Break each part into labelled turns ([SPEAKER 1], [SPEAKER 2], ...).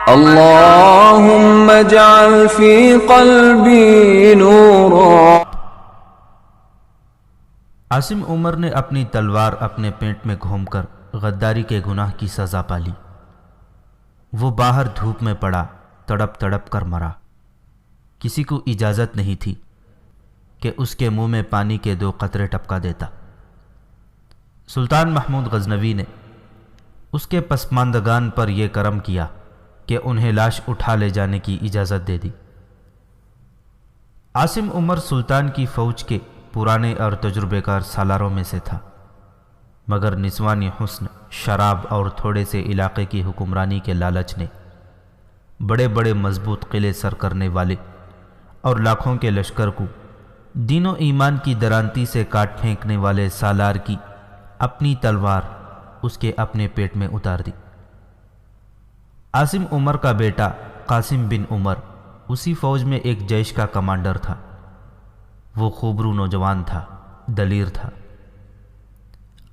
[SPEAKER 1] اللهم اجعل في قلبي نورا۔
[SPEAKER 2] عاصم عمر نے اپنی تلوار اپنے پیٹ میں گھوم کر غداری کے گناہ کی سزا پالی۔ وہ باہر دھوپ میں پڑا، تڑپ تڑپ کر مرا۔ کسی کو اجازت نہیں تھی کہ اس کے منہ میں پانی کے 2 قطرے ٹپکا دیتا۔ سلطان محمود غزنوی نے اس کے پسماندگان پر یہ کرم کیا کہ انہیں لاش اٹھا لے جانے کی اجازت دے دی۔ عاصم عمر سلطان کی فوج کے پرانے اور تجربے کار سالاروں میں سے تھا، مگر نسوانی حسن، شراب اور تھوڑے سے علاقے کی حکمرانی کے لالچ نے بڑے بڑے مضبوط قلعے سر کرنے والے اور لاکھوں کے لشکر کو دین و ایمان کی درانتی سے کاٹ پھینکنے والے سالار کی اپنی تلوار اس کے اپنے پیٹ میں اتار دی۔ عاصم عمر کا بیٹا قاسم بن عمر اسی فوج میں ایک جیش کا کمانڈر تھا۔ وہ خوبرو نوجوان تھا، دلیر تھا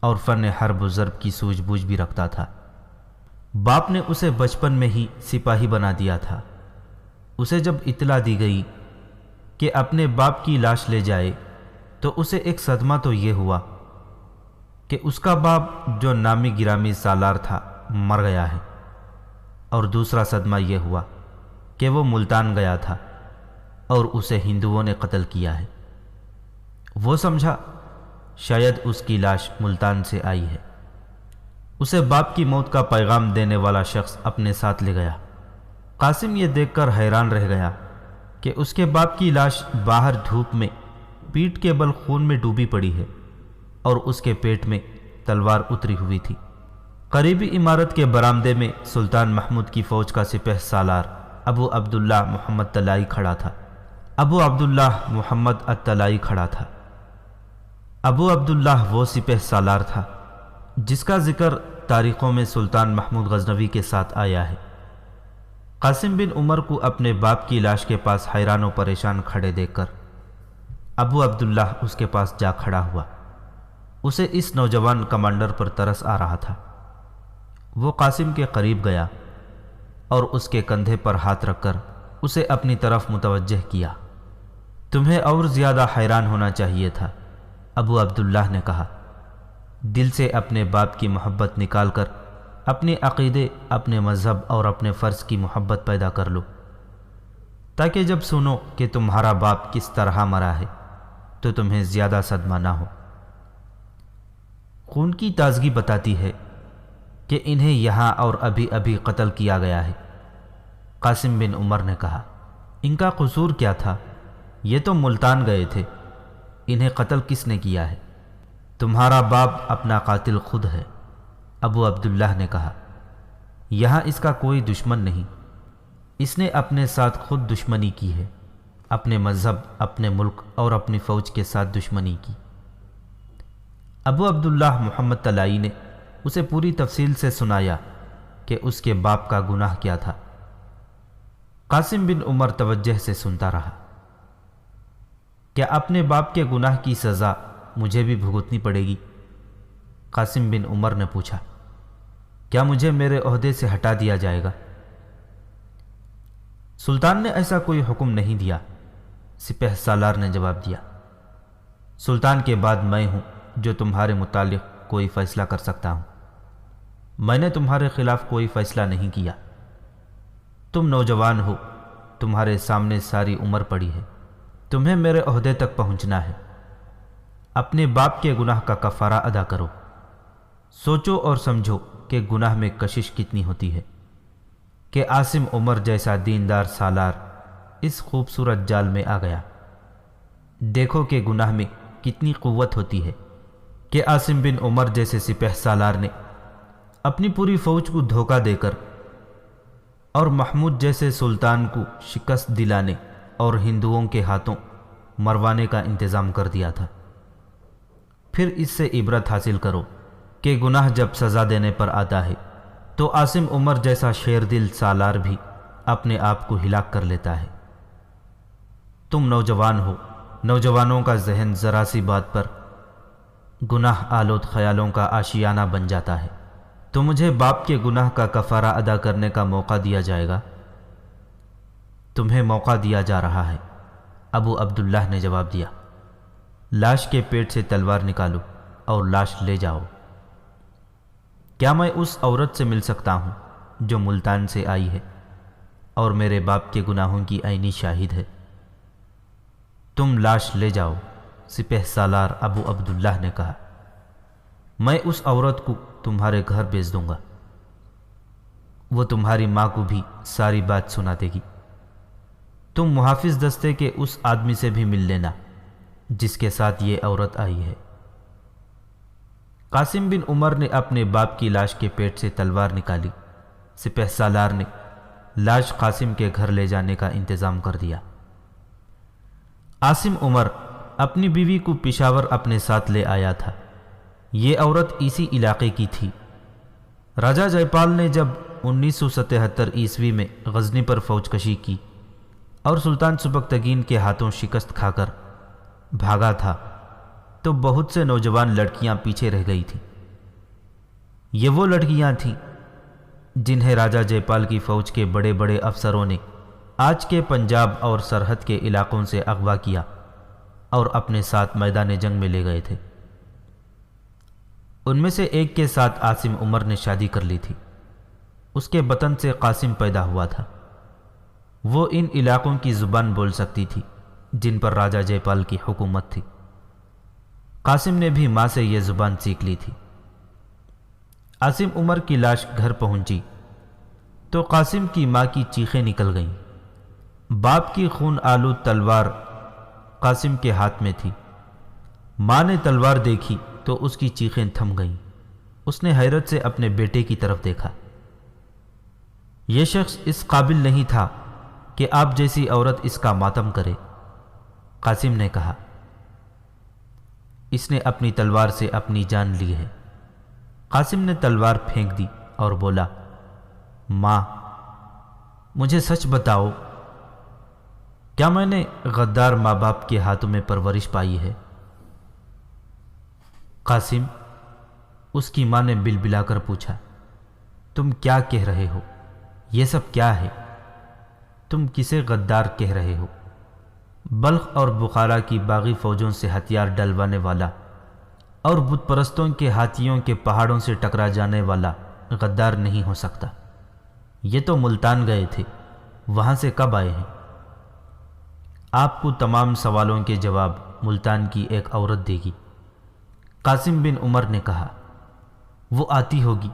[SPEAKER 2] اور فن حرب و ضرب کی سوجھ بوجھ بھی رکھتا تھا۔ باپ نے اسے بچپن میں ہی سپاہی بنا دیا تھا۔ اسے جب اطلاع دی گئی کہ اپنے باپ کی لاش لے جائے تو اسے ایک صدمہ تو یہ ہوا کہ اس کا باپ جو نامی گرامی سالار تھا مر گیا ہے، اور دوسرا صدمہ یہ ہوا کہ وہ ملتان گیا تھا اور اسے ہندوؤں نے قتل کیا ہے۔ وہ سمجھا شاید اس کی لاش ملتان سے آئی ہے۔ اسے باپ کی موت کا پیغام دینے والا شخص اپنے ساتھ لے گیا۔ قاسم یہ دیکھ کر حیران رہ گیا کہ اس کے باپ کی لاش باہر دھوپ میں پیٹھ کے بل خون میں ڈوبی پڑی ہے اور اس کے پیٹ میں تلوار اتری ہوئی تھی۔ قریبی عمارت کے برآمدے میں سلطان محمود کی فوج کا سپہ سالار ابو عبداللہ محمد طلائی کھڑا تھا۔ ابو عبداللہ محمد الطلائی کھڑا تھا۔ ابو عبداللہ وہ سپہ سالار تھا جس کا ذکر تاریخوں میں سلطان محمود غزنوی کے ساتھ آیا ہے۔ قاسم بن عمر کو اپنے باپ کی لاش کے پاس حیران و پریشان کھڑے دیکھ کر ابو عبداللہ اس کے پاس جا کھڑا ہوا۔ اسے اس نوجوان کمانڈر پر ترس آ رہا تھا۔ وہ قاسم کے قریب گیا اور اس کے کندھے پر ہاتھ رکھ کر اسے اپنی طرف متوجہ کیا۔ تمہیں اور زیادہ حیران ہونا چاہیے تھا، ابو عبداللہ نے کہا۔ دل سے اپنے باپ کی محبت نکال کر اپنے عقیدے، اپنے مذہب اور اپنے فرض کی محبت پیدا کر لو، تاکہ جب سنو کہ تمہارا باپ کس طرح مرا ہے تو تمہیں زیادہ صدمہ نہ ہو۔ خون کی تازگی بتاتی ہے کہ انہیں یہاں اور ابھی ابھی قتل کیا گیا ہے، قاسم بن عمر نے کہا۔ ان کا قصور کیا تھا؟ یہ تو ملتان گئے تھے، انہیں قتل کس نے کیا ہے؟ تمہارا باپ اپنا قاتل خود ہے، ابو عبداللہ نے کہا۔ یہاں اس کا کوئی دشمن نہیں، اس نے اپنے ساتھ خود دشمنی کی ہے، اپنے مذہب، اپنے ملک اور اپنی فوج کے ساتھ دشمنی کی۔ ابو عبداللہ محمد طلائی نے اسے پوری تفصیل سے سنایا کہ اس کے باپ کا گناہ کیا تھا۔ قاسم بن عمر توجہ سے سنتا رہا۔ کیا اپنے باپ کے گناہ کی سزا مجھے بھی بھگتنی پڑے گی؟ قاسم بن عمر نے پوچھا۔ کیا مجھے میرے عہدے سے ہٹا دیا جائے گا؟ سلطان نے ایسا کوئی حکم نہیں دیا، سپہ سالار نے جواب دیا۔ سلطان کے بعد میں ہوں جو تمہارے متعلق کوئی فیصلہ کر سکتا ہوں۔ میں نے تمہارے خلاف کوئی فیصلہ نہیں کیا۔ تم نوجوان ہو، تمہارے سامنے ساری عمر پڑی ہے، تمہیں میرے عہدے تک پہنچنا ہے۔ اپنے باپ کے گناہ کا کفارہ ادا کرو۔ سوچو اور سمجھو کہ گناہ میں کشش کتنی ہوتی ہے کہ عاصم عمر جیسا دیندار سالار اس خوبصورت جال میں آ گیا۔ دیکھو کہ گناہ میں کتنی قوت ہوتی ہے کہ عاصم بن عمر جیسے سپہ سالار نے اپنی پوری فوج کو دھوکہ دے کر اور محمود جیسے سلطان کو شکست دلانے اور ہندوؤں کے ہاتھوں مروانے کا انتظام کر دیا تھا۔ پھر اس سے عبرت حاصل کرو کہ گناہ جب سزا دینے پر آتا ہے تو عاصم عمر جیسا شیر دل سالار بھی اپنے آپ کو ہلاک کر لیتا ہے۔ تم نوجوان ہو، نوجوانوں کا ذہن ذرا سی بات پر گناہ آلود خیالوں کا آشیانہ بن جاتا ہے۔ تو مجھے باپ کے گناہ کا کفارہ ادا کرنے کا موقع دیا جائے گا؟ تمہیں موقع دیا جا رہا ہے، ابو عبداللہ نے جواب دیا۔ لاش کے پیٹ سے تلوار نکالو اور لاش لے جاؤ۔ کیا میں اس عورت سے مل سکتا ہوں جو ملتان سے آئی ہے اور میرے باپ کے گناہوں کی عینی شاہد ہے؟ تم لاش لے جاؤ، سپہ سالار ابو عبداللہ نے کہا۔ میں اس عورت کو تمہارے گھر بھیج دوں گا، وہ تمہاری ماں کو بھی ساری بات سنا دے گی۔ تم محافظ دستے کے اس آدمی سے بھی مل لینا جس کے ساتھ یہ عورت آئی ہے۔ قاسم بن عمر نے اپنے باپ کی لاش کے پیٹ سے تلوار نکالی۔ سپہ سالار نے لاش قاسم کے گھر لے جانے کا انتظام کر دیا۔ عاصم عمر اپنی بیوی کو پشاور اپنے ساتھ لے آیا تھا۔ یہ عورت اسی علاقے کی تھی۔ راجہ جے پال نے جب 1977 عیسوی میں غزنی پر فوج کشی کی اور سلطان سبکتگین کے ہاتھوں شکست کھا کر بھاگا تھا تو بہت سے نوجوان لڑکیاں پیچھے رہ گئی تھیں۔ یہ وہ لڑکیاں تھیں جنہیں راجہ جے پال کی فوج کے بڑے بڑے افسروں نے آج کے پنجاب اور سرحد کے علاقوں سے اغوا کیا اور اپنے ساتھ میدان جنگ میں لے گئے تھے۔ ان میں سے ایک کے ساتھ عاصم عمر نے شادی کر لی تھی۔ اس کے بطن سے قاسم پیدا ہوا تھا۔ وہ ان علاقوں کی زبان بول سکتی تھی جن پر راجہ جے پال کی حکومت تھی۔ قاسم نے بھی ماں سے یہ زبان سیکھ لی تھی۔ عاصم عمر کی لاش گھر پہنچی تو قاسم کی ماں کی چیخیں نکل گئیں۔ باپ کی خون آلود تلوار قاسم کے ہاتھ میں تھی۔ ماں نے تلوار دیکھی تو اس کی چیخیں تھم گئیں۔ اس نے حیرت سے اپنے بیٹے کی طرف دیکھا۔ یہ شخص اس قابل نہیں تھا کہ آپ جیسی عورت اس کا ماتم کرے۔ قاسم نے کہا، اس نے اپنی تلوار سے اپنی جان لی ہے۔ قاسم نے تلوار پھینک دی اور بولا، ماں مجھے سچ بتاؤ، کیا میں نے غدار ماں باپ کے ہاتھوں میں پرورش پائی ہے؟ قاسم، اس کی ماں نے بلبلا کر پوچھا، تم کیا کہہ رہے ہو؟ یہ سب کیا ہے؟ تم کسے غدار کہہ رہے ہو؟ بلخ اور بخارا کی باغی فوجوں سے ہتھیار ڈلوانے والا اور بت پرستوں کے ہاتھیوں کے پہاڑوں سے ٹکرا جانے والا غدار نہیں ہو سکتا۔ یہ تو ملتان گئے تھے، وہاں سے کب آئے ہیں؟ آپ کو تمام سوالوں کے جواب ملتان کی ایک عورت دے گی۔ قاسم بن عمر نے کہا، وہ آتی ہوگی،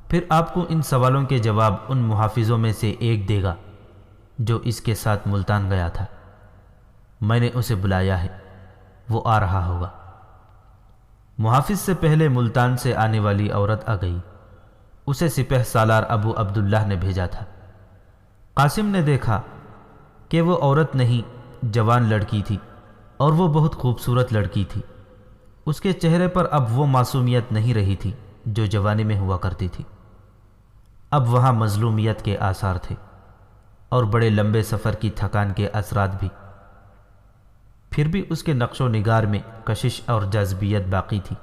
[SPEAKER 2] پھر آپ کو ان سوالوں کے جواب ان محافظوں میں سے ایک دے گا جو اس کے ساتھ ملتان گیا تھا۔ میں نے اسے بلایا ہے، وہ آ رہا ہوگا۔ محافظ سے پہلے ملتان سے آنے والی عورت آ گئی۔ اسے سپہ سالار ابو عبداللہ نے بھیجا تھا۔ قاسم نے دیکھا کہ وہ عورت نہیں، جوان لڑکی تھی، اور وہ بہت خوبصورت لڑکی تھی۔ اس کے چہرے پر اب وہ معصومیت نہیں رہی تھی جو جوانی میں ہوا کرتی تھی۔ اب وہاں مظلومیت کے آثار تھے اور بڑے لمبے سفر کی تھکان کے اثرات بھی۔ پھر بھی اس کے نقش و نگار میں کشش اور جاذبیت باقی تھی۔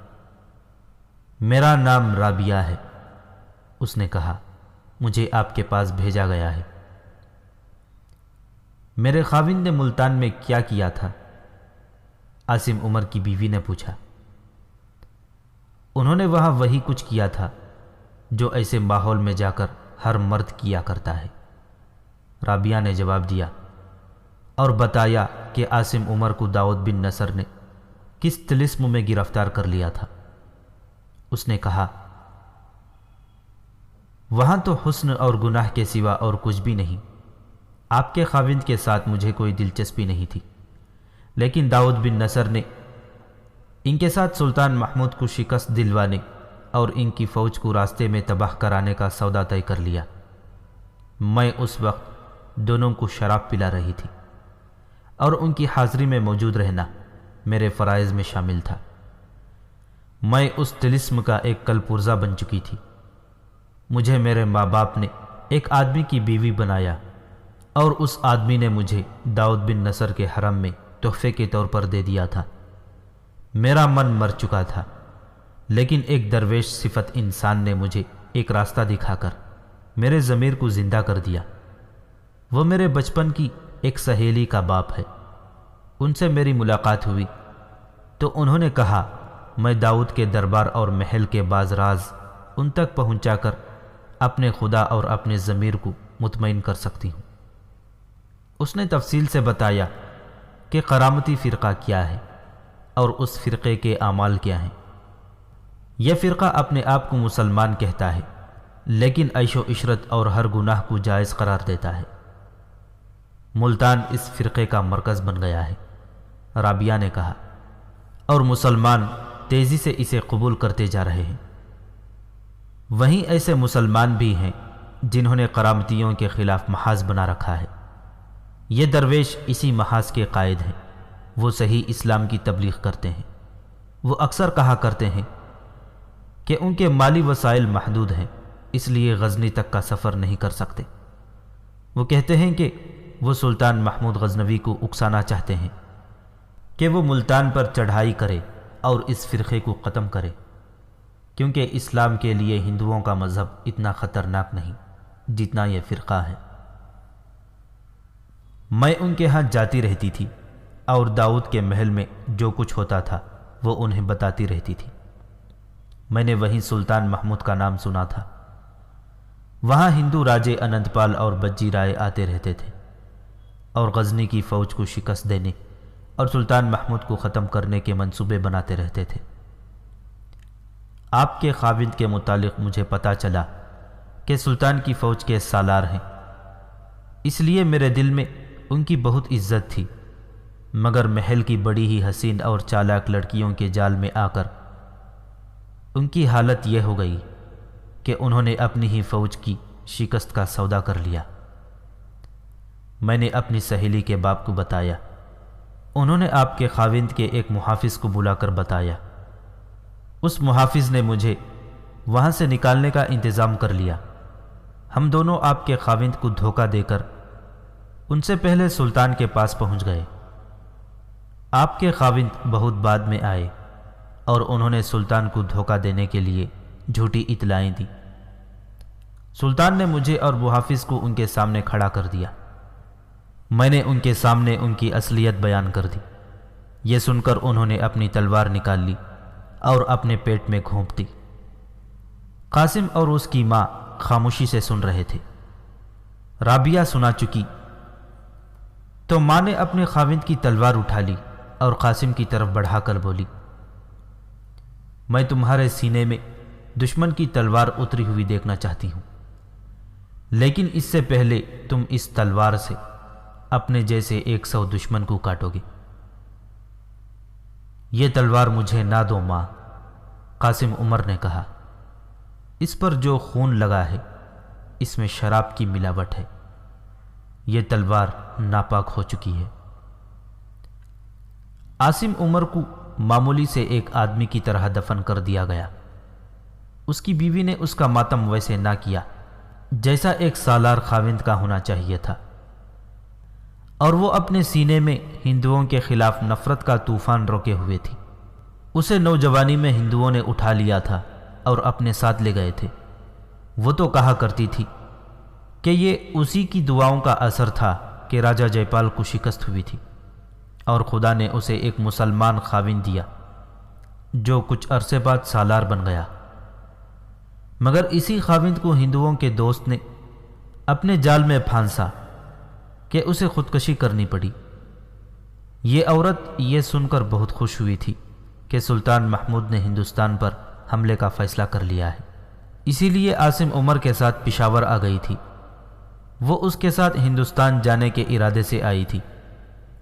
[SPEAKER 2] میرا نام رابیہ ہے، اس نے کہا، مجھے آپ کے پاس بھیجا گیا ہے۔ میرے خاوند نے ملتان میں کیا کیا تھا؟ عاصم عمر کی بیوی نے پوچھا۔ انہوں نے وہاں وہی کچھ کیا تھا جو ایسے ماحول میں جا کر ہر مرد کیا کرتا ہے، رابیہ نے جواب دیا، اور بتایا کہ عاصم عمر کو داؤد بن نصر نے کس طلسم میں گرفتار کر لیا تھا۔ اس نے کہا، وہاں تو حسن اور گناہ کے سوا اور کچھ بھی نہیں۔ آپ کے خاوند کے ساتھ مجھے کوئی دلچسپی نہیں تھی، لیکن داؤد بن نصر نے ان کے ساتھ سلطان محمود کو شکست دلوانے اور ان کی فوج کو راستے میں تباہ کرانے کا سودا طے کر لیا۔ میں اس وقت دونوں کو شراب پلا رہی تھی اور ان کی حاضری میں موجود رہنا میرے فرائض میں شامل تھا۔ میں اس طلسم کا ایک کل پرزہ بن چکی تھی۔ مجھے میرے ماں باپ نے ایک آدمی کی بیوی بنایا اور اس آدمی نے مجھے داؤد بن نصر کے حرم میں تحفے کے طور پر دے دیا تھا۔ میرا من مر چکا تھا، لیکن ایک درویش صفت انسان نے مجھے ایک راستہ دکھا کر میرے ضمیر کو زندہ کر دیا۔ وہ میرے بچپن کی ایک سہیلی کا باپ ہے۔ ان سے میری ملاقات ہوئی تو انہوں نے کہا میں داؤد کے دربار اور محل کے بعض راز ان تک پہنچا کر اپنے خدا اور اپنے ضمیر کو مطمئن کر سکتی ہوں۔ اس نے تفصیل سے بتایا کہ کرامتی فرقہ کیا ہے اور اس فرقے کے اعمال کیا ہیں۔ یہ فرقہ اپنے آپ کو مسلمان کہتا ہے لیکن عیش و عشرت اور ہر گناہ کو جائز قرار دیتا ہے۔ ملتان اس فرقے کا مرکز بن گیا ہے، رابعہ نے کہا، اور مسلمان تیزی سے اسے قبول کرتے جا رہے ہیں۔ وہیں ایسے مسلمان بھی ہیں جنہوں نے کرامتیوں کے خلاف محاذ بنا رکھا ہے۔ یہ درویش اسی محاذ کے قائد ہیں۔ وہ صحیح اسلام کی تبلیغ کرتے ہیں۔ وہ اکثر کہا کرتے ہیں کہ ان کے مالی وسائل محدود ہیں، اس لیے غزنی تک کا سفر نہیں کر سکتے۔ وہ کہتے ہیں کہ وہ سلطان محمود غزنوی کو اکسانا چاہتے ہیں کہ وہ ملتان پر چڑھائی کرے اور اس فرقے کو ختم کرے، کیونکہ اسلام کے لیے ہندوؤں کا مذہب اتنا خطرناک نہیں جتنا یہ فرقہ ہے۔ میں ان کے ہاں جاتی رہتی تھی اور داؤد کے محل میں جو کچھ ہوتا تھا وہ انہیں بتاتی رہتی تھی۔ میں نے وہیں سلطان محمود کا نام سنا تھا۔ وہاں ہندو راجے انند پال اور بجی رائے آتے رہتے تھے اور غزنی کی فوج کو شکست دینے اور سلطان محمود کو ختم کرنے کے منصوبے بناتے رہتے تھے۔ آپ کے خاوند کے متعلق مجھے پتہ چلا کہ سلطان کی فوج کے سالار ہیں، اس لیے میرے دل میں ان کی بہت عزت تھی، مگر محل کی بڑی ہی حسین اور چالاک لڑکیوں کے جال میں آ کر ان کی حالت یہ ہو گئی کہ انہوں نے اپنی ہی فوج کی شکست کا سودا کر لیا۔ میں نے اپنی سہیلی کے باپ کو بتایا۔ انہوں نے آپ کے خاوند کے ایک محافظ کو بلا کر بتایا۔ اس محافظ نے مجھے وہاں سے نکالنے کا انتظام کر لیا۔ ہم دونوں آپ کے خاوند کو دھوکہ دے کر ان سے پہلے سلطان کے پاس پہنچ گئے۔ آپ کے خاوند بہت بعد میں آئے اور انہوں نے سلطان کو دھوکہ دینے کے لیے جھوٹی اطلاعیں دیں۔ سلطان نے مجھے اور محافظ کو ان کے سامنے کھڑا کر دیا۔ میں نے ان کے سامنے ان کی اصلیت بیان کر دی۔ یہ سن کر انہوں نے اپنی تلوار نکال لی اور اپنے پیٹ میں گھونپ دی۔ قاسم اور اس کی ماں خاموشی سے سن رہے تھے۔ رابعہ سنا چکی تو ماں نے اپنے خاوند کی تلوار اٹھا لی اور قاسم کی طرف بڑھا کر بولی، میں تمہارے سینے میں دشمن کی تلوار اتری ہوئی دیکھنا چاہتی ہوں، لیکن اس سے پہلے تم اس تلوار سے اپنے جیسے 100 دشمن کو کاٹو گے۔ یہ تلوار مجھے نہ دو ماں، قاسم عمر نے کہا، اس پر جو خون لگا ہے اس میں شراب کی ملاوٹ ہے، یہ تلوار ناپاک ہو چکی ہے۔ عاصم عمر کو معمولی سے ایک آدمی کی طرح دفن کر دیا گیا۔ اس کی بیوی نے اس کا ماتم ویسے نہ کیا جیسا ایک سالار خاوند کا ہونا چاہیے تھا، اور وہ اپنے سینے میں ہندوؤں کے خلاف نفرت کا طوفان روکے ہوئے تھی۔ اسے نوجوانی میں ہندوؤں نے اٹھا لیا تھا اور اپنے ساتھ لے گئے تھے۔ وہ تو کہا کرتی تھی کہ یہ اسی کی دعاؤں کا اثر تھا کہ راجہ جے پال کو شکست ہوئی تھی اور خدا نے اسے ایک مسلمان خاوند دیا جو کچھ عرصے بعد سالار بن گیا، مگر اسی خاوند کو ہندوؤں کے دوست نے اپنے جال میں پھانسا کہ اسے خودکشی کرنی پڑی۔ یہ عورت یہ سن کر بہت خوش ہوئی تھی کہ سلطان محمود نے ہندوستان پر حملے کا فیصلہ کر لیا ہے، اسی لیے عاصم عمر کے ساتھ پشاور آ گئی تھی۔ وہ اس کے ساتھ ہندوستان جانے کے ارادے سے آئی تھی۔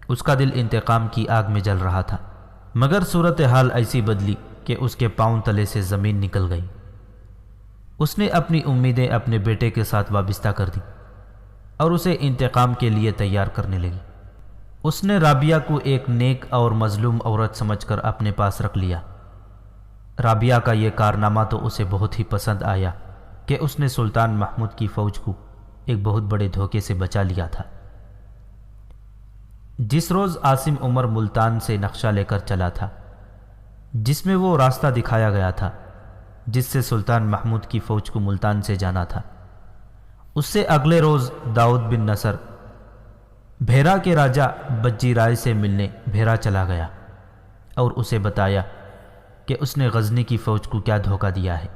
[SPEAKER 2] اس کا دل انتقام کی آگ میں جل رہا تھا، مگر صورتحال ایسی بدلی کہ اس کے پاؤں تلے سے زمین نکل گئی۔ اس نے اپنی امیدیں اپنے بیٹے کے ساتھ وابستہ کر دیں اور اسے انتقام کے لیے تیار کرنے لگی۔ اس نے رابعہ کو ایک نیک اور مظلوم عورت سمجھ کر اپنے پاس رکھ لیا۔ رابعہ کا یہ کارنامہ تو اسے بہت ہی پسند آیا کہ اس نے سلطان محمود کی فوج کو ایک بہت بڑے دھوکے سے بچا لیا تھا۔ جس روز عاصم عمر ملتان سے نقشہ لے کر چلا تھا جس میں وہ راستہ دکھایا گیا تھا، جس سے سلطان محمود کی فوج کو ملتان سے جانا تھا۔ اس سے اگلے روز داؤد بن نصر بھیرا کے راجہ بجی رائے سے ملنے بھیرا چلا گیا اور اسے بتایا کہ اس نے غزنی کی فوج کو کیا دھوکہ دیا ہے،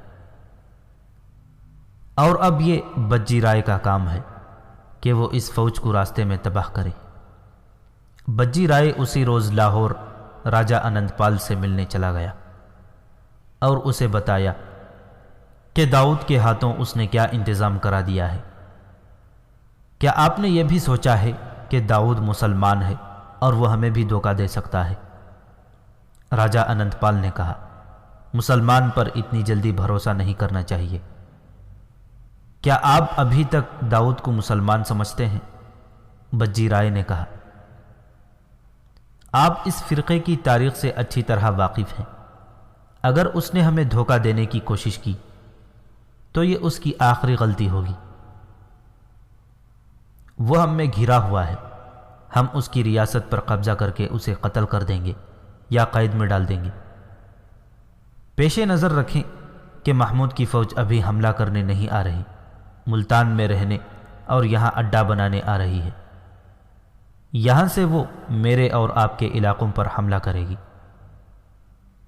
[SPEAKER 2] اور اب یہ بجی رائے کا کام ہے کہ وہ اس فوج کو راستے میں تباہ کرے۔ بجی رائے اسی روز لاہور راجہ انند پال سے ملنے چلا گیا اور اسے بتایا کہ داؤد کے ہاتھوں اس نے کیا انتظام کرا دیا ہے۔ کیا آپ نے یہ بھی سوچا ہے کہ داؤد مسلمان ہے اور وہ ہمیں بھی دھوکہ دے سکتا ہے؟ راجہ انند پال نے کہا، مسلمان پر اتنی جلدی بھروسہ نہیں کرنا چاہیے۔ کیا آپ ابھی تک داؤد کو مسلمان سمجھتے ہیں؟ بجی رائے نے کہا، آپ اس فرقے کی تاریخ سے اچھی طرح واقف ہیں۔ اگر اس نے ہمیں دھوکہ دینے کی کوشش کی تو یہ اس کی آخری غلطی ہوگی۔ وہ ہم میں گھرا ہوا ہے، ہم اس کی ریاست پر قبضہ کر کے اسے قتل کر دیں گے یا قید میں ڈال دیں گے۔ پیش نظر رکھیں کہ محمود کی فوج ابھی حملہ کرنے نہیں آ رہی، ملتان میں رہنے اور یہاں اڈا بنانے آ رہی ہے۔ یہاں سے وہ میرے اور آپ کے علاقوں پر حملہ کرے گی۔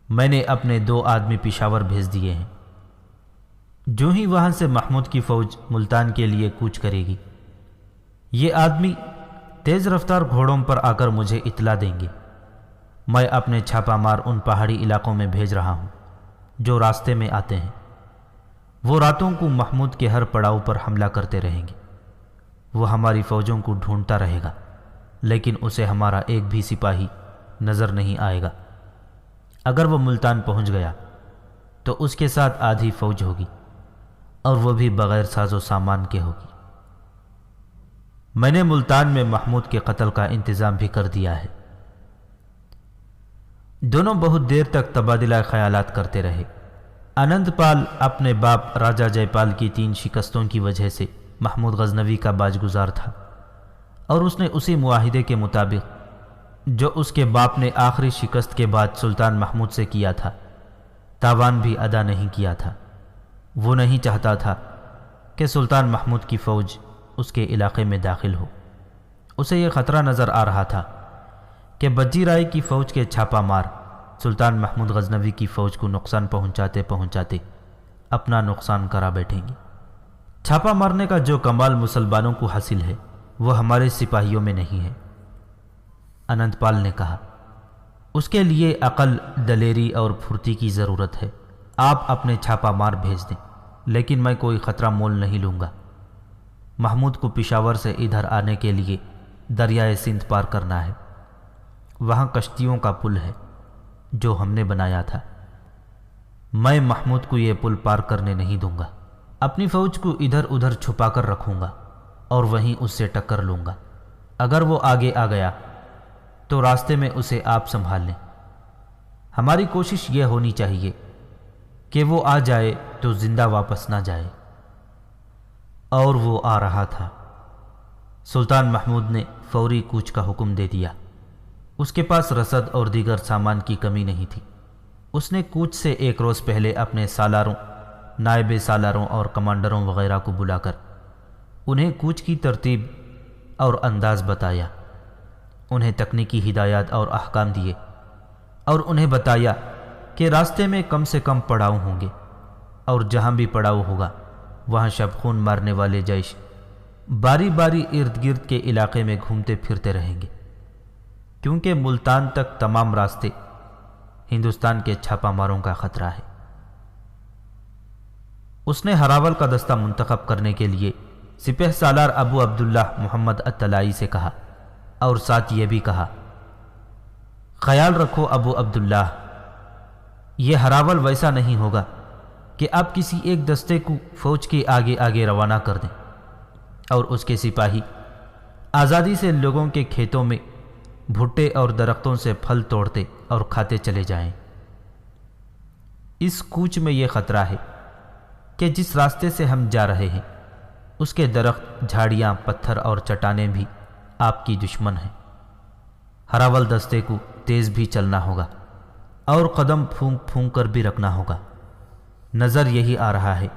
[SPEAKER 2] میں نے اپنے 2 آدمی پشاور بھیج دیے ہیں، جو ہی وہاں سے محمود کی فوج ملتان کے لیے کوچ کرے گی، یہ آدمی تیز رفتار گھوڑوں پر آ کر مجھے اطلاع دیں گے۔ میں اپنے چھاپا مار ان پہاڑی علاقوں میں بھیج رہا ہوں جو راستے میں آتے ہیں۔ وہ راتوں کو محمود کے ہر پڑاؤ پر حملہ کرتے رہیں گے۔ وہ ہماری فوجوں کو ڈھونڈتا رہے گا، لیکن اسے ہمارا ایک بھی سپاہی نظر نہیں آئے گا۔ اگر وہ ملتان پہنچ گیا تو اس کے ساتھ آدھی فوج ہوگی، اور وہ بھی بغیر ساز و سامان کے ہوگی۔ میں نے ملتان میں محمود کے قتل کا انتظام بھی کر دیا ہے۔ دونوں بہت دیر تک تبادلہ خیالات کرتے رہے۔ انند پال اپنے باپ راجہ جے پال کی 3 شکستوں کی وجہ سے محمود غزنوی کا باج گزار تھا، اور اس نے اسی معاہدے کے مطابق جو اس کے باپ نے آخری شکست کے بعد سلطان محمود سے کیا تھا، تاوان بھی ادا نہیں کیا تھا۔ وہ نہیں چاہتا تھا کہ سلطان محمود کی فوج اس کے علاقے میں داخل ہو۔ اسے یہ خطرہ نظر آ رہا تھا کہ بجی رائے کی فوج کے چھاپا مار سلطان محمود غزنوی کی فوج کو نقصان پہنچاتے پہنچاتے اپنا نقصان کرا بیٹھیں گے۔ چھاپا مارنے کا جو کمال مسلمانوں کو حاصل ہے وہ ہمارے سپاہیوں میں نہیں ہے، انند پال نے کہا۔ اس کے لیے عقل، دلیری اور پھرتی کی ضرورت ہے۔ آپ اپنے چھاپا مار بھیج دیں، لیکن میں کوئی خطرہ مول نہیں لوں گا۔ محمود کو پشاور سے ادھر آنے کے لیے دریائے سندھ پار کرنا ہے۔ وہاں کشتیوں کا پل ہے جو ہم نے بنایا تھا۔ میں محمود کو یہ پل پار کرنے نہیں دوں گا۔ اپنی فوج کو ادھر ادھر چھپا کر رکھوں گا اور وہیں اس سے ٹکر لوں گا۔ اگر وہ آگے آ گیا تو راستے میں اسے آپ سنبھال لیں۔ ہماری کوشش یہ ہونی چاہیے کہ وہ آ جائے تو زندہ واپس نہ جائے۔ اور وہ آ رہا تھا۔ سلطان محمود نے فوری کوچ کا حکم دے دیا۔ اس کے پاس رسد اور دیگر سامان کی کمی نہیں تھی۔ اس نے کوچ سے 1 روز پہلے اپنے سالاروں، نائب سالاروں اور کمانڈروں وغیرہ کو بلا کر انہیں کوچ کی ترتیب اور انداز بتایا، انہیں تکنیکی ہدایات اور احکام دیے، اور انہیں بتایا کہ راستے میں کم سے کم پڑاؤ ہوں گے، اور جہاں بھی پڑاؤ ہوگا وہاں شب خون مارنے والے جیش باری باری ارد گرد کے علاقے میں گھومتے پھرتے رہیں گے، کیونکہ ملتان تک تمام راستے ہندوستان کے چھاپا ماروں کا خطرہ ہے۔ اس نے ہراول کا دستہ منتخب کرنے کے لیے سپہ سالار ابو عبداللہ محمد اطلائی سے کہا، اور ساتھ یہ بھی کہا، خیال رکھو ابو عبداللہ، یہ ہراول ویسا نہیں ہوگا کہ آپ کسی ایک دستے کو فوج کے آگے آگے روانہ کر دیں اور اس کے سپاہی آزادی سے لوگوں کے کھیتوں میں بھٹے اور درختوں سے پھل توڑتے اور کھاتے چلے جائیں۔ اس کوچ میں یہ خطرہ ہے کہ جس راستے سے ہم جا رہے ہیں اس کے درخت، جھاڑیاں، پتھر اور چٹانیں بھی آپ کی دشمن ہیں۔ ہراول دستے کو تیز بھی چلنا ہوگا اور قدم پھونک پھونک کر بھی رکھنا ہوگا۔ نظر یہی آ رہا ہے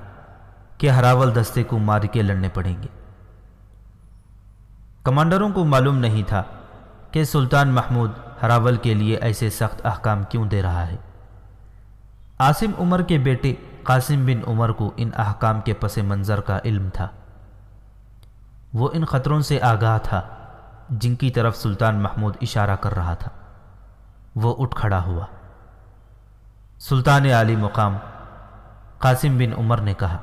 [SPEAKER 2] کہ ہراول دستے کو مار کے لڑنے پڑیں گے۔ کمانڈروں کو معلوم نہیں تھا کہ سلطان محمود ہراول کے لیے ایسے سخت احکام کیوں دے رہا ہے۔ عاصم عمر کے بیٹے قاسم بن عمر کو ان احکام کے پس منظر کا علم تھا۔ وہ ان خطروں سے آگاہ تھا جن کی طرف سلطان محمود اشارہ کر رہا تھا۔ وہ اٹھ کھڑا ہوا۔ سلطان عالی مقام قاسم بن عمر نے کہا،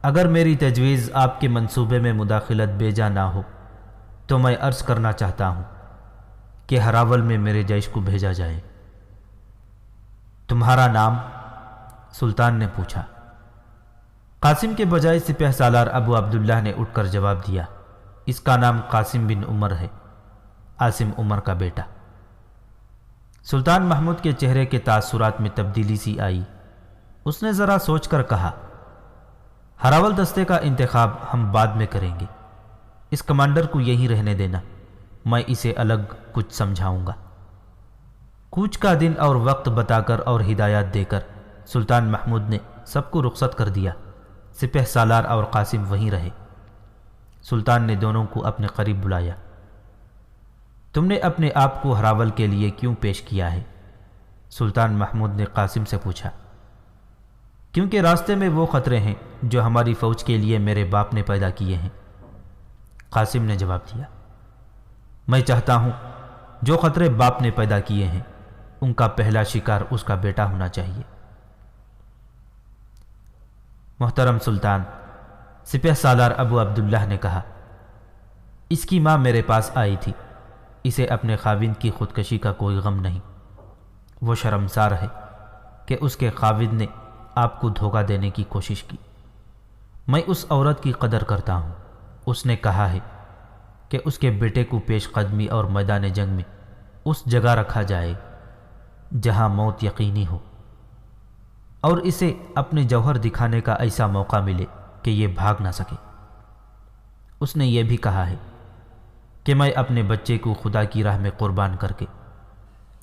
[SPEAKER 2] اگر میری تجویز آپ کے منصوبے میں مداخلت بیجا نہ ہو تو میں عرض کرنا چاہتا ہوں کہ ہراول میں میرے جیش کو بھیجا جائے۔ تمہارا نام؟ سلطان نے پوچھا۔ قاسم کے بجائے سپہ سالار ابو عبداللہ نے اٹھ کر جواب دیا، اس کا نام قاسم بن عمر ہے، عاصم عمر کا بیٹا۔ سلطان محمود کے چہرے کے تاثرات میں تبدیلی سی آئی۔ اس نے ذرا سوچ کر کہا، ہراول دستے کا انتخاب ہم بعد میں کریں گے، اس کمانڈر کو یہیں رہنے دینا، میں اسے الگ کچھ سمجھاؤں گا۔ کوچ کا دن اور وقت بتا کر اور ہدایات دے کر سلطان محمود نے سب کو رخصت کر دیا۔ سپہ سالار اور قاسم وہیں رہے۔ سلطان نے دونوں کو اپنے قریب بلایا۔ تم نے اپنے آپ کو ہراول کے لیے کیوں پیش کیا ہے؟ سلطان محمود نے قاسم سے پوچھا۔ کیونکہ راستے میں وہ خطرے ہیں جو ہماری فوج کے لیے میرے باپ نے پیدا کیے ہیں، قاسم نے جواب دیا۔ میں چاہتا ہوں جو خطرے باپ نے پیدا کیے ہیں ان کا پہلا شکار اس کا بیٹا ہونا چاہیے۔ محترم سلطان، سپہ سالار ابو عبداللہ نے کہا، اس کی ماں میرے پاس آئی تھی، اسے اپنے خاوند کی خودکشی کا کوئی غم نہیں۔ وہ شرمسار ہے کہ اس کے خاوند نے آپ کو دھوکہ دینے کی کوشش کی۔ میں اس عورت کی قدر کرتا ہوں۔ اس نے کہا ہے کہ اس کے بیٹے کو پیش قدمی اور میدان جنگ میں اس جگہ رکھا جائے جہاں موت یقینی ہو، اور اسے اپنے جوہر دکھانے کا ایسا موقع ملے کہ یہ بھاگ نہ سکے۔ اس نے یہ بھی کہا ہے کہ میں اپنے بچے کو خدا کی راہ میں قربان کر کے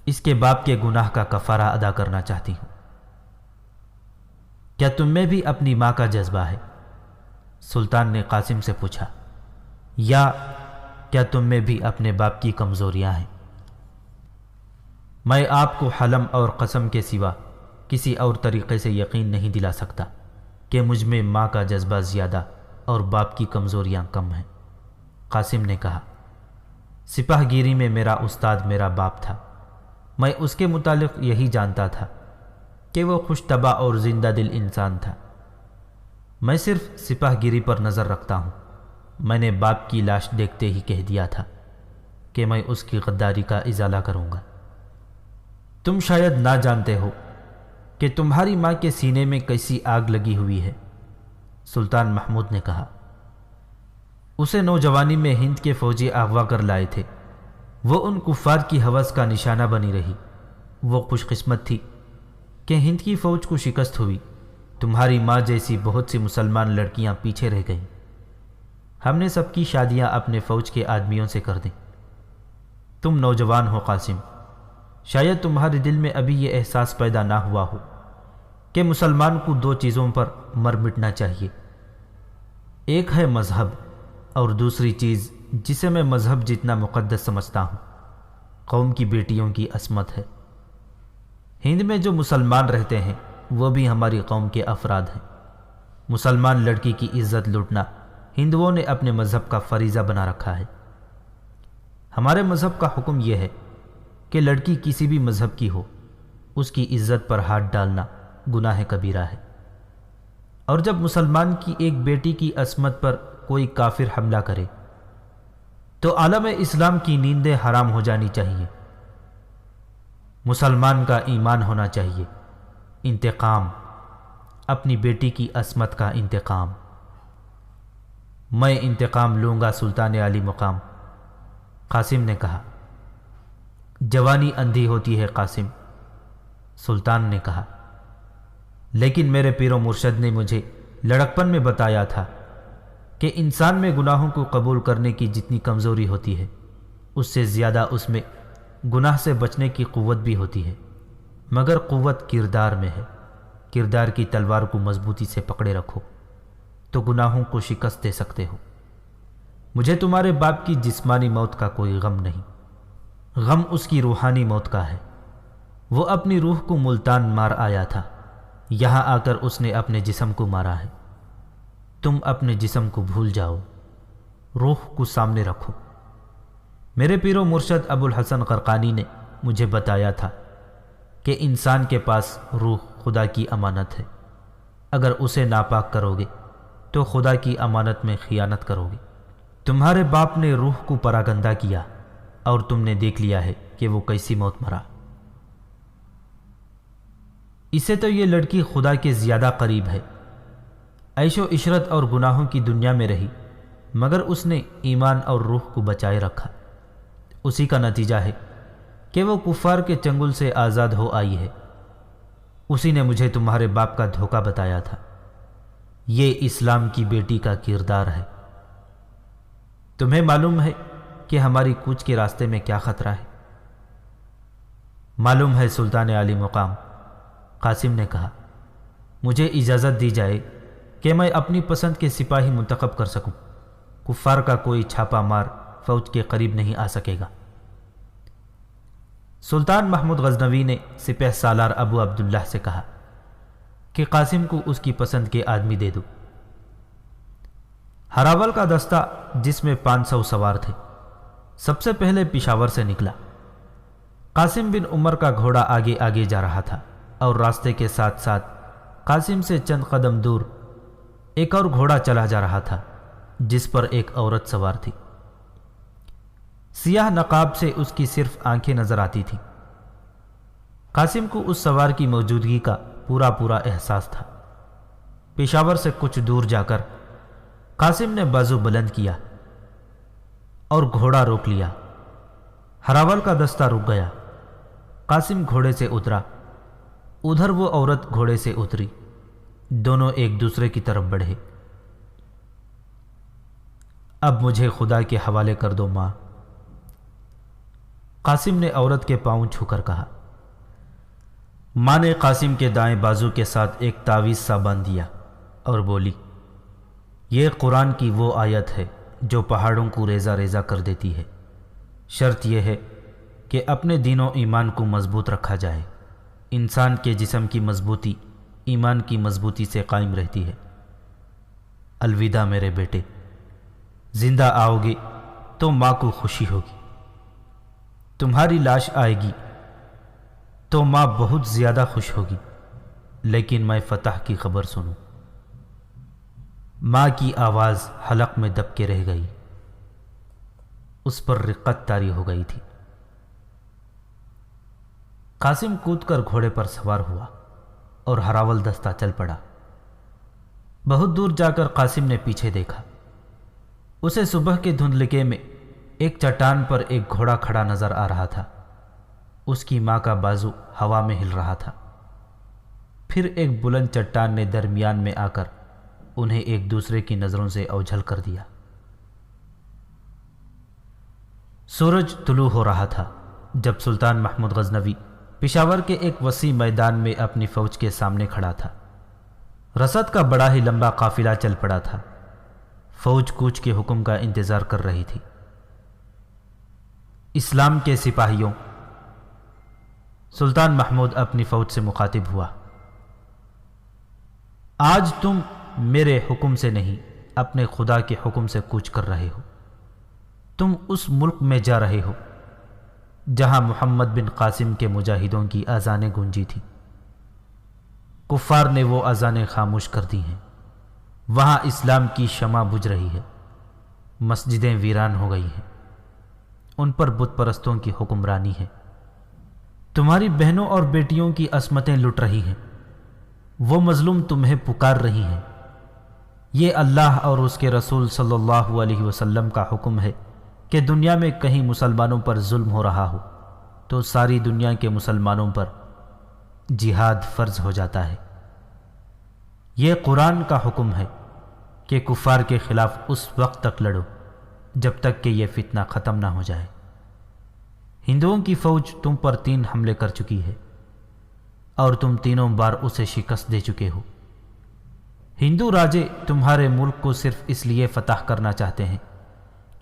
[SPEAKER 2] اس کے باپ کے گناہ کا کفارہ ادا کرنا چاہتی ہوں۔ کیا تم میں بھی اپنی ماں کا جذبہ ہے؟ سلطان نے قاسم سے پوچھا، یا کیا تم میں بھی اپنے باپ کی کمزوریاں ہیں؟ میں آپ کو حلم اور قسم کے سوا کسی اور طریقے سے یقین نہیں دلا سکتا کہ مجھ میں ماں کا جذبہ زیادہ اور باپ کی کمزوریاں کم ہیں، قاسم نے کہا۔ سپاہ گیری میں میرا استاد میرا باپ تھا۔ میں اس کے متعلق یہی جانتا تھا کہ وہ خوش طبع اور زندہ دل انسان تھا۔ میں صرف سپاہ گیری پر نظر رکھتا ہوں۔ میں نے باپ کی لاش دیکھتے ہی کہہ دیا تھا کہ میں اس کی غداری کا ازالہ کروں گا۔ تم شاید نہ جانتے ہو کہ تمہاری ماں کے سینے میں کیسی آگ لگی ہوئی ہے، سلطان محمود نے کہا۔ اسے نوجوانی میں ہند کے فوجی اغوا کر لائے تھے۔ وہ ان کفار کی ہوس کا نشانہ بنی رہی۔ وہ خوش قسمت تھی کہ ہند کی فوج کو شکست ہوئی۔ تمہاری ماں جیسی بہت سی مسلمان لڑکیاں پیچھے رہ گئیں۔ ہم نے سب کی شادیاں اپنے فوج کے آدمیوں سے کر دیں۔ تم نوجوان ہو قاسم، شاید تمہارے دل میں ابھی یہ احساس پیدا نہ ہوا ہو کہ مسلمان کو دو چیزوں پر مر مٹنا چاہیے، ایک ہے مذہب اور دوسری چیز جسے میں مذہب جتنا مقدس سمجھتا ہوں، قوم کی بیٹیوں کی عصمت ہے۔ ہند میں جو مسلمان رہتے ہیں وہ بھی ہماری قوم کے افراد ہیں۔ مسلمان لڑکی کی عزت لوٹنا ہندوؤں نے اپنے مذہب کا فریضہ بنا رکھا ہے۔ ہمارے مذہب کا حکم یہ ہے کہ لڑکی کسی بھی مذہب کی ہو، اس کی عزت پر ہاتھ ڈالنا گناہ کبیرہ ہے۔ اور جب مسلمان کی ایک بیٹی کی عصمت پر کوئی کافر حملہ کرے تو عالم اسلام کی نیندیں حرام ہو جانی چاہیے۔ مسلمان کا ایمان ہونا چاہیے، انتقام، اپنی بیٹی کی عصمت کا انتقام۔ میں انتقام لوں گا سلطان علی مقام، قاسم نے کہا۔ جوانی اندھی ہوتی ہے قاسم، سلطان نے کہا، لیکن میرے پیر و مرشد نے مجھے لڑکپن میں بتایا تھا کہ انسان میں گناہوں کو قبول کرنے کی جتنی کمزوری ہوتی ہے اس سے زیادہ اس میں گناہ سے بچنے کی قوت بھی ہوتی ہے، مگر قوت کردار میں ہے، کردار کی تلوار کو مضبوطی سے پکڑے رکھو تو گناہوں کو شکست دے سکتے ہو۔ مجھے تمہارے باپ کی جسمانی موت کا کوئی غم نہیں، غم اس کی روحانی موت کا ہے۔ وہ اپنی روح کو ملتان مار آیا تھا، یہاں آ کر اس نے اپنے جسم کو مارا ہے۔ تم اپنے جسم کو بھول جاؤ، روح کو سامنے رکھو۔ میرے پیر و مرشد ابو الحسن قرقانی نے مجھے بتایا تھا کہ انسان کے پاس روح خدا کی امانت ہے، اگر اسے ناپاک کرو گے تو خدا کی امانت میں خیانت کرو گے۔ تمہارے باپ نے روح کو پراگندہ کیا اور تم نے دیکھ لیا ہے کہ وہ کیسی موت مرا۔ اسے تو یہ لڑکی خدا کے زیادہ قریب ہے، عیش و عشرت اور گناہوں کی دنیا میں رہی، مگر اس نے ایمان اور روح کو بچائے رکھا۔ اسی کا نتیجہ ہے کہ وہ کفار کے چنگل سے آزاد ہو آئی ہے۔ اسی نے مجھے تمہارے باپ کا دھوکہ بتایا تھا۔ یہ اسلام کی بیٹی کا کردار ہے۔ تمہیں معلوم ہے کہ ہماری کوچ کے راستے میں کیا خطرہ ہے؟ معلوم ہے سلطان عالی مقام، قاسم نے کہا۔ مجھے اجازت دی جائے کہ میں اپنی پسند کے سپاہی منتخب کر سکوں۔ کفار کا کوئی چھاپا مار فوج کے قریب نہیں آ سکے گا۔ سلطان محمود غزنوی نے سپہ سالار ابو عبداللہ سے کہا کہ قاسم کو اس کی پسند کے آدمی دے دو۔ ہراول کا دستہ جس میں 500 سوار تھے سب سے پہلے پشاور سے نکلا۔ قاسم بن عمر کا گھوڑا آگے آگے جا رہا تھا اور راستے کے ساتھ ساتھ قاسم سے چند قدم دور ایک اور گھوڑا چلا جا رہا تھا جس پر ایک عورت سوار تھی۔ سیاہ نقاب سے اس کی صرف آنکھیں نظر آتی تھیں۔ قاسم کو اس سوار کی موجودگی کا پورا احساس تھا۔ پشاور سے کچھ دور جا کر قاسم نے بازو بلند کیا اور گھوڑا روک لیا۔ ہراول کا دستہ رک گیا۔ قاسم گھوڑے سے اترا، ادھر وہ عورت گھوڑے سے اتری، دونوں ایک دوسرے کی طرف بڑھے۔ اب مجھے خدا کے حوالے کر دو ماں، قاسم نے عورت کے پاؤں چھو کر کہا۔ ماں نے قاسم کے دائیں بازو کے ساتھ ایک تعویذ سا باندھ دیا اور بولی، یہ قرآن کی وہ آیت ہے جو پہاڑوں کو ریزہ ریزہ کر دیتی ہے۔ شرط یہ ہے کہ اپنے دین و ایمان کو مضبوط رکھا جائے۔ انسان کے جسم کی مضبوطی ایمان کی مضبوطی سے قائم رہتی ہے۔ الوداع میرے بیٹے، زندہ آؤ گے تو ماں کو خوشی ہوگی، تمہاری لاش آئے گی تو ماں بہت زیادہ خوش ہوگی، لیکن میں فتح کی خبر سنوں۔ ماں کی آواز حلق میں دب کے رہ گئی، اس پر رقت طاری ہو گئی تھی۔ قاسم کود کر گھوڑے پر سوار ہوا اور ہراول دستہ چل پڑا۔ بہت دور جا کر قاسم نے پیچھے دیکھا۔ اسے صبح کے دھندلکے میں ایک چٹان پر ایک گھوڑا کھڑا نظر آ رہا تھا۔ اس کی ماں کا بازو ہوا میں ہل رہا تھا۔ پھر ایک بلند چٹان نے درمیان میں آ کر انہیں ایک دوسرے کی نظروں سے اوجھل کر دیا۔ سورج طلوع ہو رہا تھا جب سلطان محمود غزنوی پشاور کے ایک وسیع میدان میں اپنی فوج کے سامنے کھڑا تھا۔ رسد کا بڑا ہی لمبا قافلہ چل پڑا تھا۔ فوج کوچ کے حکم کا انتظار کر رہی تھی۔ اسلام کے سپاہیوں، سلطان محمود اپنی فوج سے مخاطب ہوا، آج تم میرے حکم سے نہیں اپنے خدا کے حکم سے کوچ کر رہے ہو۔ تم اس ملک میں جا رہے ہو جہاں محمد بن قاسم کے مجاہدوں کی اذانیں گونجی تھیں۔ کفار نے وہ اذانیں خاموش کر دی ہیں۔ وہاں اسلام کی شمع بجھ رہی ہے، مسجدیں ویران ہو گئی ہیں، ان پر بت پرستوں کی حکمرانی ہے۔ تمہاری بہنوں اور بیٹیوں کی عصمتیں لٹ رہی ہیں، وہ مظلوم تمہیں پکار رہی ہیں۔ یہ اللہ اور اس کے رسول صلی اللہ علیہ وسلم کا حکم ہے کہ دنیا میں کہیں مسلمانوں پر ظلم ہو رہا ہو تو ساری دنیا کے مسلمانوں پر جہاد فرض ہو جاتا ہے۔ یہ قرآن کا حکم ہے کہ کفار کے خلاف اس وقت تک لڑو جب تک کہ یہ فتنہ ختم نہ ہو جائے۔ ہندوؤں کی فوج تم پر 3 حملے کر چکی ہے۔ اور تم تینوں بار اسے شکست دے چکے ہو۔ ہندو راجے تمہارے ملک کو صرف اس لیے فتح کرنا چاہتے ہیں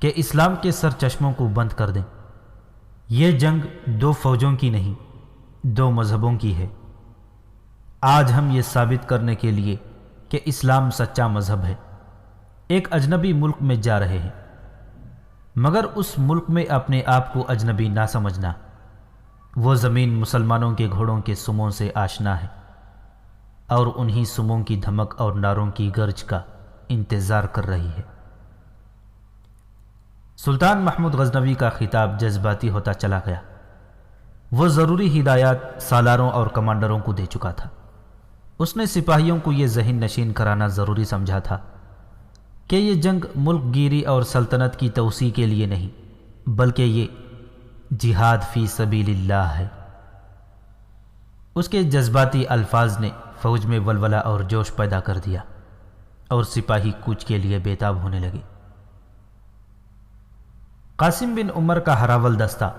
[SPEAKER 2] کہ اسلام کے سر چشموں کو بند کر دیں۔ یہ جنگ دو فوجوں کی نہیں، دو مذہبوں کی ہے۔ آج ہم یہ ثابت کرنے کے لیے کہ اسلام سچا مذہب ہے ایک اجنبی ملک میں جا رہے ہیں، مگر اس ملک میں اپنے آپ کو اجنبی نہ سمجھنا۔ وہ زمین مسلمانوں کے گھوڑوں کے سموں سے آشنا ہے اور انہی سموں کی دھمک اور نعروں کی گرج کا انتظار کر رہی ہے۔ سلطان محمود غزنوی کا خطاب جذباتی ہوتا چلا گیا۔ وہ ضروری ہدایات سالاروں اور کمانڈروں کو دے چکا تھا۔ اس نے سپاہیوں کو یہ ذہن نشین کرانا ضروری سمجھا تھا کہ یہ جنگ ملک گیری اور سلطنت کی توسیع کے لیے نہیں، بلکہ یہ جہاد فی سبیل اللہ ہے۔ اس کے جذباتی الفاظ نے فوج میں ولولہ اور جوش پیدا کر دیا اور سپاہی کوچ کے لیے بےتاب ہونے لگے۔ قاسم بن عمر کا ہراول دستہ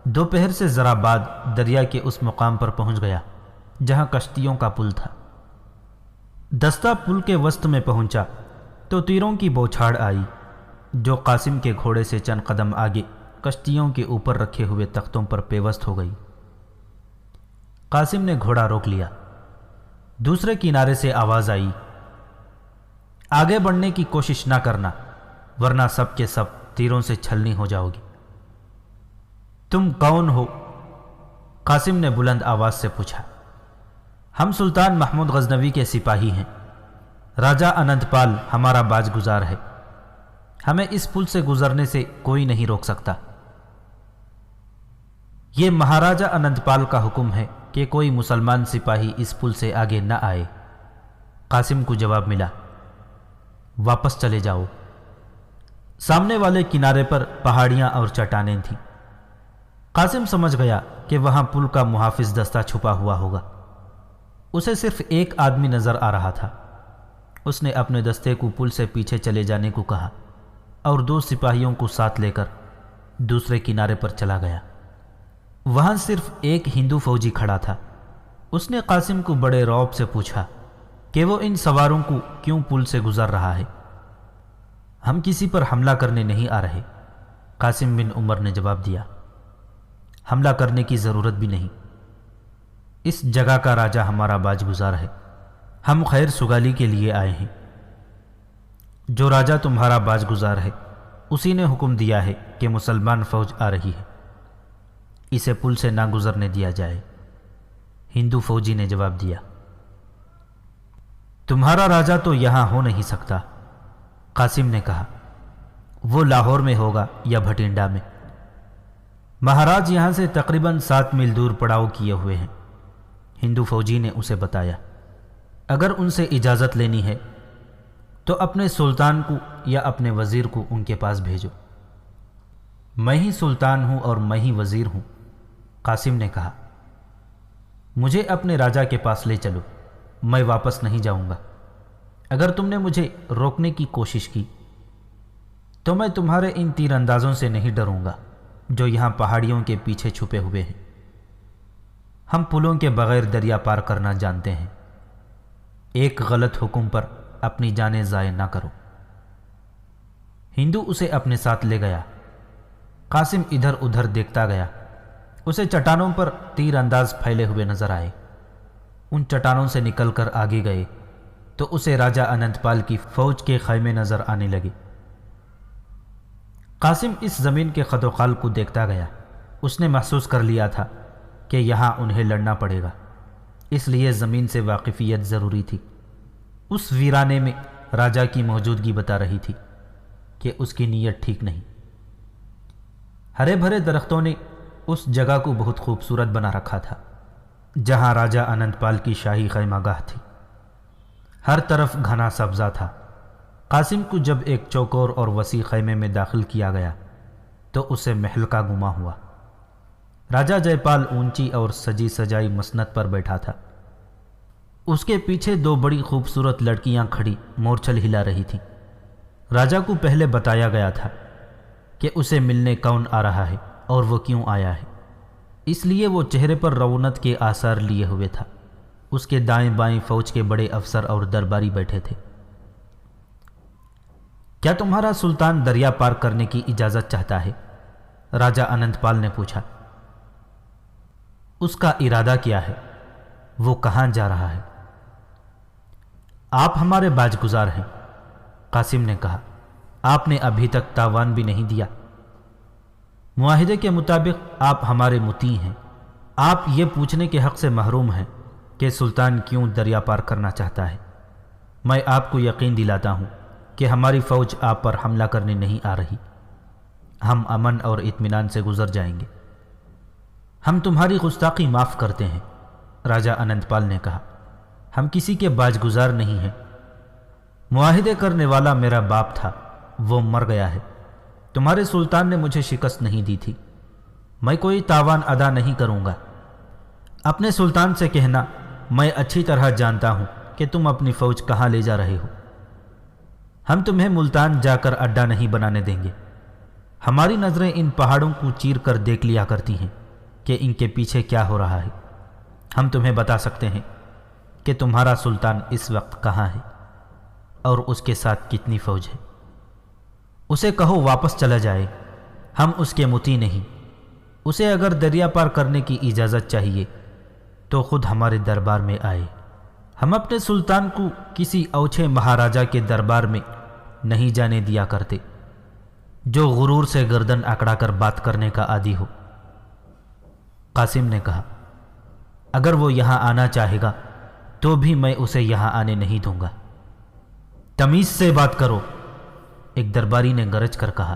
[SPEAKER 2] دوپہر سے ذرا بعد دریا کے اس مقام پر پہنچ گیا جہاں کشتیوں کا پل تھا۔ دستہ پل کے وسط میں پہنچا تو تیروں کی بوچھاڑ آئی جو قاسم کے گھوڑے سے چند قدم آگے کشتیوں کے اوپر رکھے ہوئے تختوں پر پیوست ہو گئی۔ قاسم نے گھوڑا روک لیا۔ دوسرے کنارے سے آواز آئی، آگے بڑھنے کی کوشش نہ کرنا ورنہ سب کے سب تیروں سے چھلنی ہو جاؤ گی۔ تم کون ہو؟ قاسم نے بلند آواز سے پوچھا۔ ہم سلطان محمود غزنوی کے سپاہی ہیں، راجہ اننت پال ہمارا باج گزار ہے، ہمیں اس پل سے گزرنے سے کوئی نہیں روک سکتا۔ یہ مہاراجہ اننت پال کا حکم ہے کہ کوئی مسلمان سپاہی اس پل سے آگے نہ آئے۔ قاسم کو جواب ملا، واپس چلے جاؤ۔ سامنے والے کنارے پر پہاڑیاں اور چٹانیں تھیں۔ قاسم سمجھ گیا کہ وہاں پل کا محافظ دستہ چھپا ہوا ہوگا۔ اسے صرف ایک آدمی نظر آ رہا تھا۔ اس نے اپنے دستے کو پل سے پیچھے چلے جانے کو کہا اور دو سپاہیوں کو ساتھ لے کر دوسرے کنارے پر چلا گیا۔ وہاں صرف ایک ہندو فوجی کھڑا تھا۔ اس نے قاسم کو بڑے رعب سے پوچھا کہ وہ ان سواروں کو کیوں پل سے گزر رہا ہے۔ ہم کسی پر حملہ کرنے نہیں آ رہے، قاسم بن عمر نے جواب دیا۔ حملہ کرنے کی ضرورت بھی نہیں، اس جگہ کا راجہ ہمارا باج گزار ہے، ہم خیر سگالی کے لیے آئے ہیں۔ جو راجہ تمہارا باج گزار ہے اسی نے حکم دیا ہے کہ مسلمان فوج آ رہی ہے، اسے پل سے نہ گزرنے دیا جائے۔ ہندو فوجی نے جواب دیا، تمہارا راجہ تو یہاں ہو نہیں سکتا۔ قاسم نے کہا، وہ لاہور میں ہوگا یا بھٹنڈا میں۔ مہاراج یہاں سے تقریباً 7 میل دور پڑاؤ کیے ہوئے ہیں۔ ہندو فوجی نے اسے بتایا، اگر ان سے اجازت لینی ہے تو اپنے سلطان کو یا اپنے وزیر کو ان کے پاس بھیجو۔ میں ہی سلطان ہوں اور میں ہی وزیر ہوں، قاسم نے کہا۔ مجھے اپنے راجہ کے پاس لے چلو، میں واپس نہیں جاؤں گا۔ اگر تم نے مجھے روکنے کی کوشش کی تو میں تمہارے ان تیر اندازوں سے نہیں ڈروں گا جو یہاں پہاڑیوں کے پیچھے چھپے ہوئے ہیں۔ ہم پلوں کے بغیر دریا پار کرنا جانتے ہیں، ایک غلط حکم پر اپنی جانیں ضائع نہ کرو۔ ہندو اسے اپنے ساتھ لے گیا۔ قاسم ادھر ادھر دیکھتا گیا۔ اسے چٹانوں پر تیر انداز پھیلے ہوئے نظر آئے۔ ان چٹانوں سے نکل کر آگے گئے تو اسے راجہ اننت پال کی فوج کے خیمے نظر آنے لگے۔ قاسم اس زمین کے خد و خال کو دیکھتا گیا۔ اس نے محسوس کر لیا تھا کہ یہاں انہیں لڑنا پڑے گا، اس لیے زمین سے واقفیت ضروری تھی۔ اس ویرانے میں راجہ کی موجودگی بتا رہی تھی کہ اس کی نیت ٹھیک نہیں۔ ہرے بھرے درختوں نے اس جگہ کو بہت خوبصورت بنا رکھا تھا جہاں راجہ اننت پال کی شاہی خیمہ گاہ تھی۔ ہر طرف گھنا سبزہ تھا۔ قاسم کو جب ایک چوکور اور وسیع خیمے میں داخل کیا گیا تو اسے محل کا گما ہوا۔ راجہ جے پال اونچی اور سجی سجائی مسند پر بیٹھا تھا۔ اس کے پیچھے 2 بڑی خوبصورت لڑکیاں کھڑی مورچھل ہلا رہی تھیں۔ راجہ کو پہلے بتایا گیا تھا کہ اسے ملنے کون آ رہا ہے اور وہ کیوں آیا ہے، اس لیے وہ چہرے پر رونت کے آثار لیے ہوئے تھا۔ اس کے دائیں بائیں فوج کے بڑے افسر اور درباری بیٹھے تھے۔ کیا تمہارا سلطان دریا پار کرنے کی اجازت چاہتا ہے؟ راجہ اننت پال نے پوچھا۔ اس کا ارادہ کیا ہے؟ وہ کہاں جا رہا ہے؟ آپ ہمارے باج گزار ہیں، قاسم نے کہا۔ آپ نے ابھی تک تاوان بھی نہیں دیا۔ معاہدے کے مطابق آپ ہمارے مطیع ہیں۔ آپ یہ پوچھنے کے حق سے محروم ہیں کہ سلطان کیوں دریا پار کرنا چاہتا ہے۔ میں آپ کو یقین دلاتا ہوں کہ ہماری فوج آپ پر حملہ کرنے نہیں آ رہی۔ ہم امن اور اطمینان سے گزر جائیں گے۔ ہم تمہاری گستاخی معاف کرتے ہیں، راجہ اننت پال نے کہا۔ ہم کسی کے باج گزار نہیں ہیں۔ معاہدے کرنے والا میرا باپ تھا، وہ مر گیا ہے۔ تمہارے سلطان نے مجھے شکست نہیں دی تھی۔ میں کوئی تاوان ادا نہیں کروں گا۔ اپنے سلطان سے کہنا، میں اچھی طرح جانتا ہوں کہ تم اپنی فوج کہاں لے جا رہے ہو۔ ہم تمہیں ملتان جا کر اڈا نہیں بنانے دیں گے۔ ہماری نظریں ان پہاڑوں کو چیر کر دیکھ لیا کرتی ہیں کہ ان کے پیچھے کیا ہو رہا ہے۔ ہم تمہیں بتا سکتے ہیں کہ تمہارا سلطان اس وقت کہاں ہے اور اس کے ساتھ کتنی فوج ہے۔ اسے کہو واپس چلا جائے، ہم اس کے مطیع نہیں۔ اسے اگر دریا پار کرنے کی اجازت چاہیے تو خود ہمارے دربار میں آئے۔ ہم اپنے سلطان کو کسی اوچھے مہاراجا کے دربار میں نہیں جانے دیا کرتے جو غرور سے گردن اکڑا کر بات کرنے کا عادی ہو۔ قاسم نے کہا، اگر وہ یہاں آنا چاہے گا تو بھی میں اسے یہاں آنے نہیں دوں گا۔ تمیز سے بات کرو، ایک درباری نے گرج کر کہا۔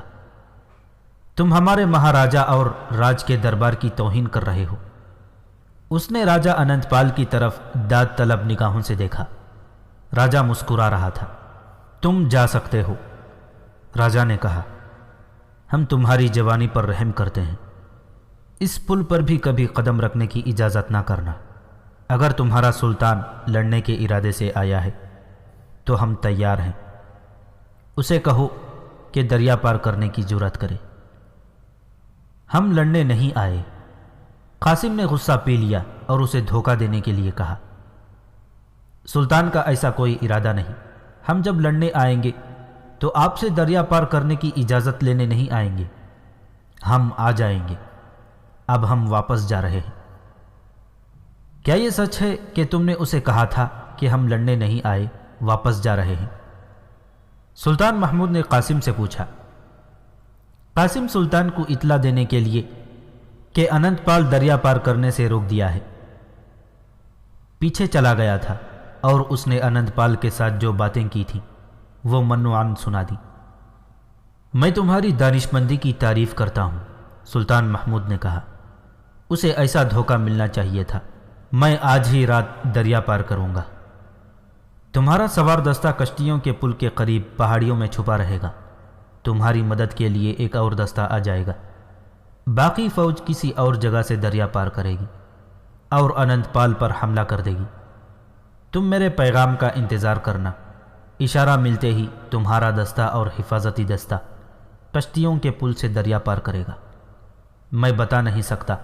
[SPEAKER 2] تم ہمارے مہاراجا اور راج کے دربار کی توہین کر رہے ہو۔ اس نے راجہ اننت پال کی طرف داد طلب نگاہوں سے دیکھا۔ راجہ مسکرا رہا تھا۔ تم جا سکتے ہو، راجہ نے کہا۔ ہم تمہاری جوانی پر رحم کرتے ہیں۔ اس پل پر بھی کبھی قدم رکھنے کی اجازت نہ کرنا۔ اگر تمہارا سلطان لڑنے کے ارادے سے آیا ہے تو ہم تیار ہیں۔ اسے کہو کہ دریا پار کرنے کی جرات کرے۔ ہم لڑنے نہیں آئے، قاسم نے غصہ پی لیا اور اسے دھوکہ دینے کے لیے کہا۔ سلطان کا ایسا کوئی ارادہ نہیں۔ ہم جب لڑنے آئیں گے تو آپ سے دریا پار کرنے کی اجازت لینے نہیں آئیں گے۔ ہم آ جائیں گے۔ اب ہم واپس جا رہے ہیں۔ کیا یہ سچ ہے کہ تم نے اسے کہا تھا کہ ہم لڑنے نہیں آئے، واپس جا رہے ہیں؟ سلطان محمود نے قاسم سے پوچھا۔ قاسم سلطان کو اطلاع دینے کے لیے کہ اننت پال دریا پار کرنے سے روک دیا ہے پیچھے چلا گیا تھا، اور اس نے اننت پال کے ساتھ جو باتیں کی تھیں وہ منوعان سنا دی۔ میں تمہاری دانشمندی کی تعریف کرتا ہوں، سلطان محمود نے کہا۔ اسے ایسا دھوکہ ملنا چاہیے تھا۔ میں آج ہی رات دریا پار کروں گا۔ تمہارا سوار دستہ کشتیوں کے پل کے قریب پہاڑیوں میں چھپا رہے گا۔ تمہاری مدد کے لیے ایک اور دستہ آ جائے گا۔ باقی فوج کسی اور جگہ سے دریا پار کرے گی اور اننت پال پر حملہ کر دے گی۔ تم میرے پیغام کا انتظار کرنا۔ اشارہ ملتے ہی تمہارا دستہ اور حفاظتی دستہ کشتیوں کے پل سے دریا پار کرے گا۔ میں بتا نہیں سکتا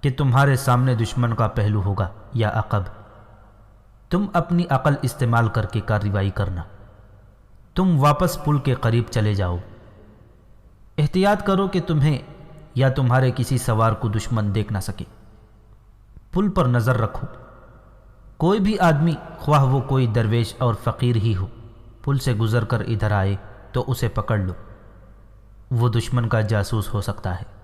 [SPEAKER 2] کہ تمہارے سامنے دشمن کا پہلو ہوگا یا عقب۔ تم اپنی عقل استعمال کر کے کارروائی کرنا۔ تم واپس پل کے قریب چلے جاؤ۔ احتیاط کرو کہ تمہیں یا تمہارے کسی سوار کو دشمن دیکھ نہ سکے۔ پل پر نظر رکھو۔ کوئی بھی آدمی، خواہ وہ کوئی درویش اور فقیر ہی ہو، پل سے گزر کر ادھر آئے تو اسے پکڑ لو۔ وہ دشمن کا جاسوس ہو سکتا ہے۔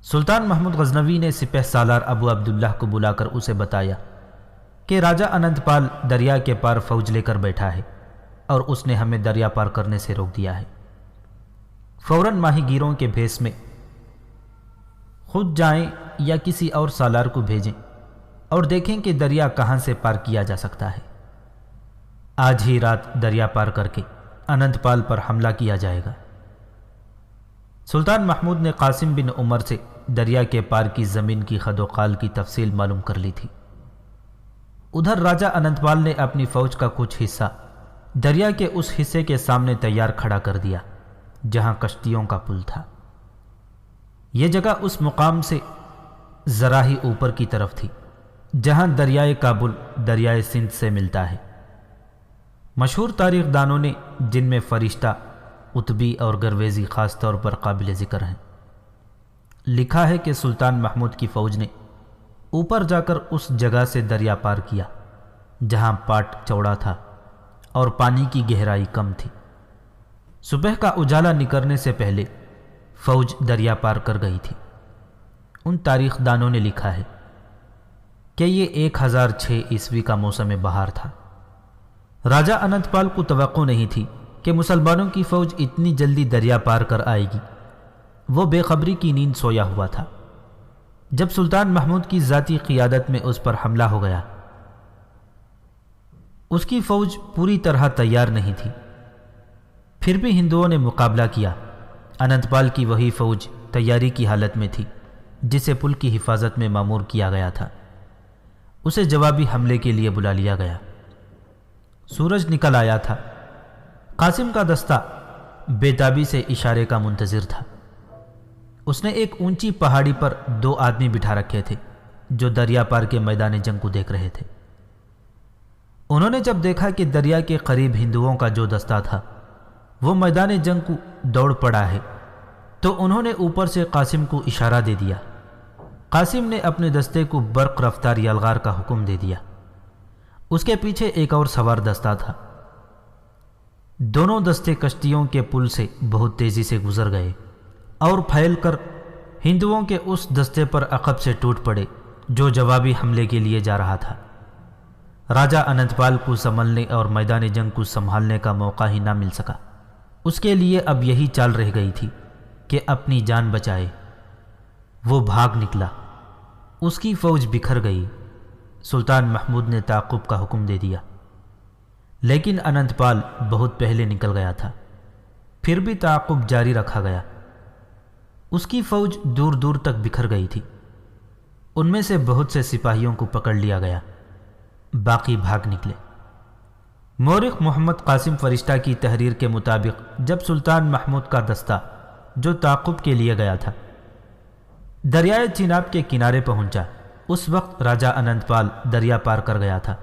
[SPEAKER 2] سلطان محمود غزنوی نے سپہ سالار ابو عبداللہ کو بلا کر اسے بتایا کہ راجہ اننت پال دریا کے پار فوج لے کر بیٹھا ہے اور اس نے ہمیں دریا پار کرنے سے روک دیا ہے۔ فوراً ماہی گیروں کے بھیس میں خود جائیں یا کسی اور سالار کو بھیجیں اور دیکھیں کہ دریا کہاں سے پار کیا جا سکتا ہے۔ آج ہی رات دریا پار کر کے اننت پال پر حملہ کیا جائے گا۔ سلطان محمود نے قاسم بن عمر سے دریا کے پار کی زمین کی خد و خال کی تفصیل معلوم کر لی تھی۔ ادھر راجہ اننت پال نے اپنی فوج کا کچھ حصہ دریا کے اس حصے کے سامنے تیار کھڑا کر دیا جہاں کشتیوں کا پل تھا۔ یہ جگہ اس مقام سے ذرا ہی اوپر کی طرف تھی جہاں دریائے کابل دریائے سندھ سے ملتا ہے۔ مشہور تاریخ دانوں نے، جن میں فرشتہ، قطبی اور گرویزی خاص طور پر قابل ذکر ہیں، لکھا ہے کہ سلطان محمود کی فوج نے اوپر جا کر اس جگہ سے دریا پار کیا جہاں پاٹ چوڑا تھا اور پانی کی گہرائی کم تھی۔ صبح کا اجالا نکلنے سے پہلے فوج دریا پار کر گئی تھی۔ ان تاریخ دانوں نے لکھا ہے کہ یہ 1006 عیسوی کا موسم بہار تھا۔ راجہ اننت پال کو توقع نہیں تھی کہ مسلمانوں کی فوج اتنی جلدی دریا پار کر آئے گی۔ وہ بے خبری کی نیند سویا ہوا تھا جب سلطان محمود کی ذاتی قیادت میں اس پر حملہ ہو گیا۔ اس کی فوج پوری طرح تیار نہیں تھی، پھر بھی ہندوؤں نے مقابلہ کیا۔ اننت پال کی وہی فوج تیاری کی حالت میں تھی جسے پل کی حفاظت میں مامور کیا گیا تھا۔ اسے جوابی حملے کے لیے بلا لیا گیا۔ سورج نکل آیا تھا۔ قاسم کا دستہ بےتابی سے اشارے کا منتظر تھا۔ اس نے ایک اونچی پہاڑی پر 2 آدمی بٹھا رکھے تھے جو دریا پار کے میدان جنگ کو دیکھ رہے تھے۔ انہوں نے جب دیکھا کہ دریا کے قریب ہندوؤں کا جو دستہ تھا وہ میدان جنگ کو دوڑ پڑا ہے، تو انہوں نے اوپر سے قاسم کو اشارہ دے دیا۔ قاسم نے اپنے دستے کو برق رفتار یلغار کا حکم دے دیا۔ اس کے پیچھے ایک اور سوار دستہ تھا۔ دونوں دستے کشتیوں کے پل سے بہت تیزی سے گزر گئے اور پھیل کر ہندوؤں کے اس دستے پر عقب سے ٹوٹ پڑے جو جوابی حملے کے لیے جا رہا تھا۔ راجہ اننت پال کو سنبھلنے اور میدان جنگ کو سنبھالنے کا موقع ہی نہ مل سکا۔ اس کے لیے اب یہی چال رہ گئی تھی کہ اپنی جان بچائے۔ وہ بھاگ نکلا۔ اس کی فوج بکھر گئی۔ سلطان محمود نے تعاقب کا حکم دے دیا، لیکن اننت پال بہت پہلے نکل گیا تھا۔ پھر بھی تعاقب جاری رکھا گیا۔ اس کی فوج دور دور تک بکھر گئی تھی۔ ان میں سے بہت سے سپاہیوں کو پکڑ لیا گیا، باقی بھاگ نکلے۔ مورخ محمد قاسم فرشتہ کی تحریر کے مطابق جب سلطان محمود کا دستہ جو تعاقب کے لیے گیا تھا دریائے چناب کے کنارے پہنچا، اس وقت راجہ اننت پال دریا پار کر گیا تھا۔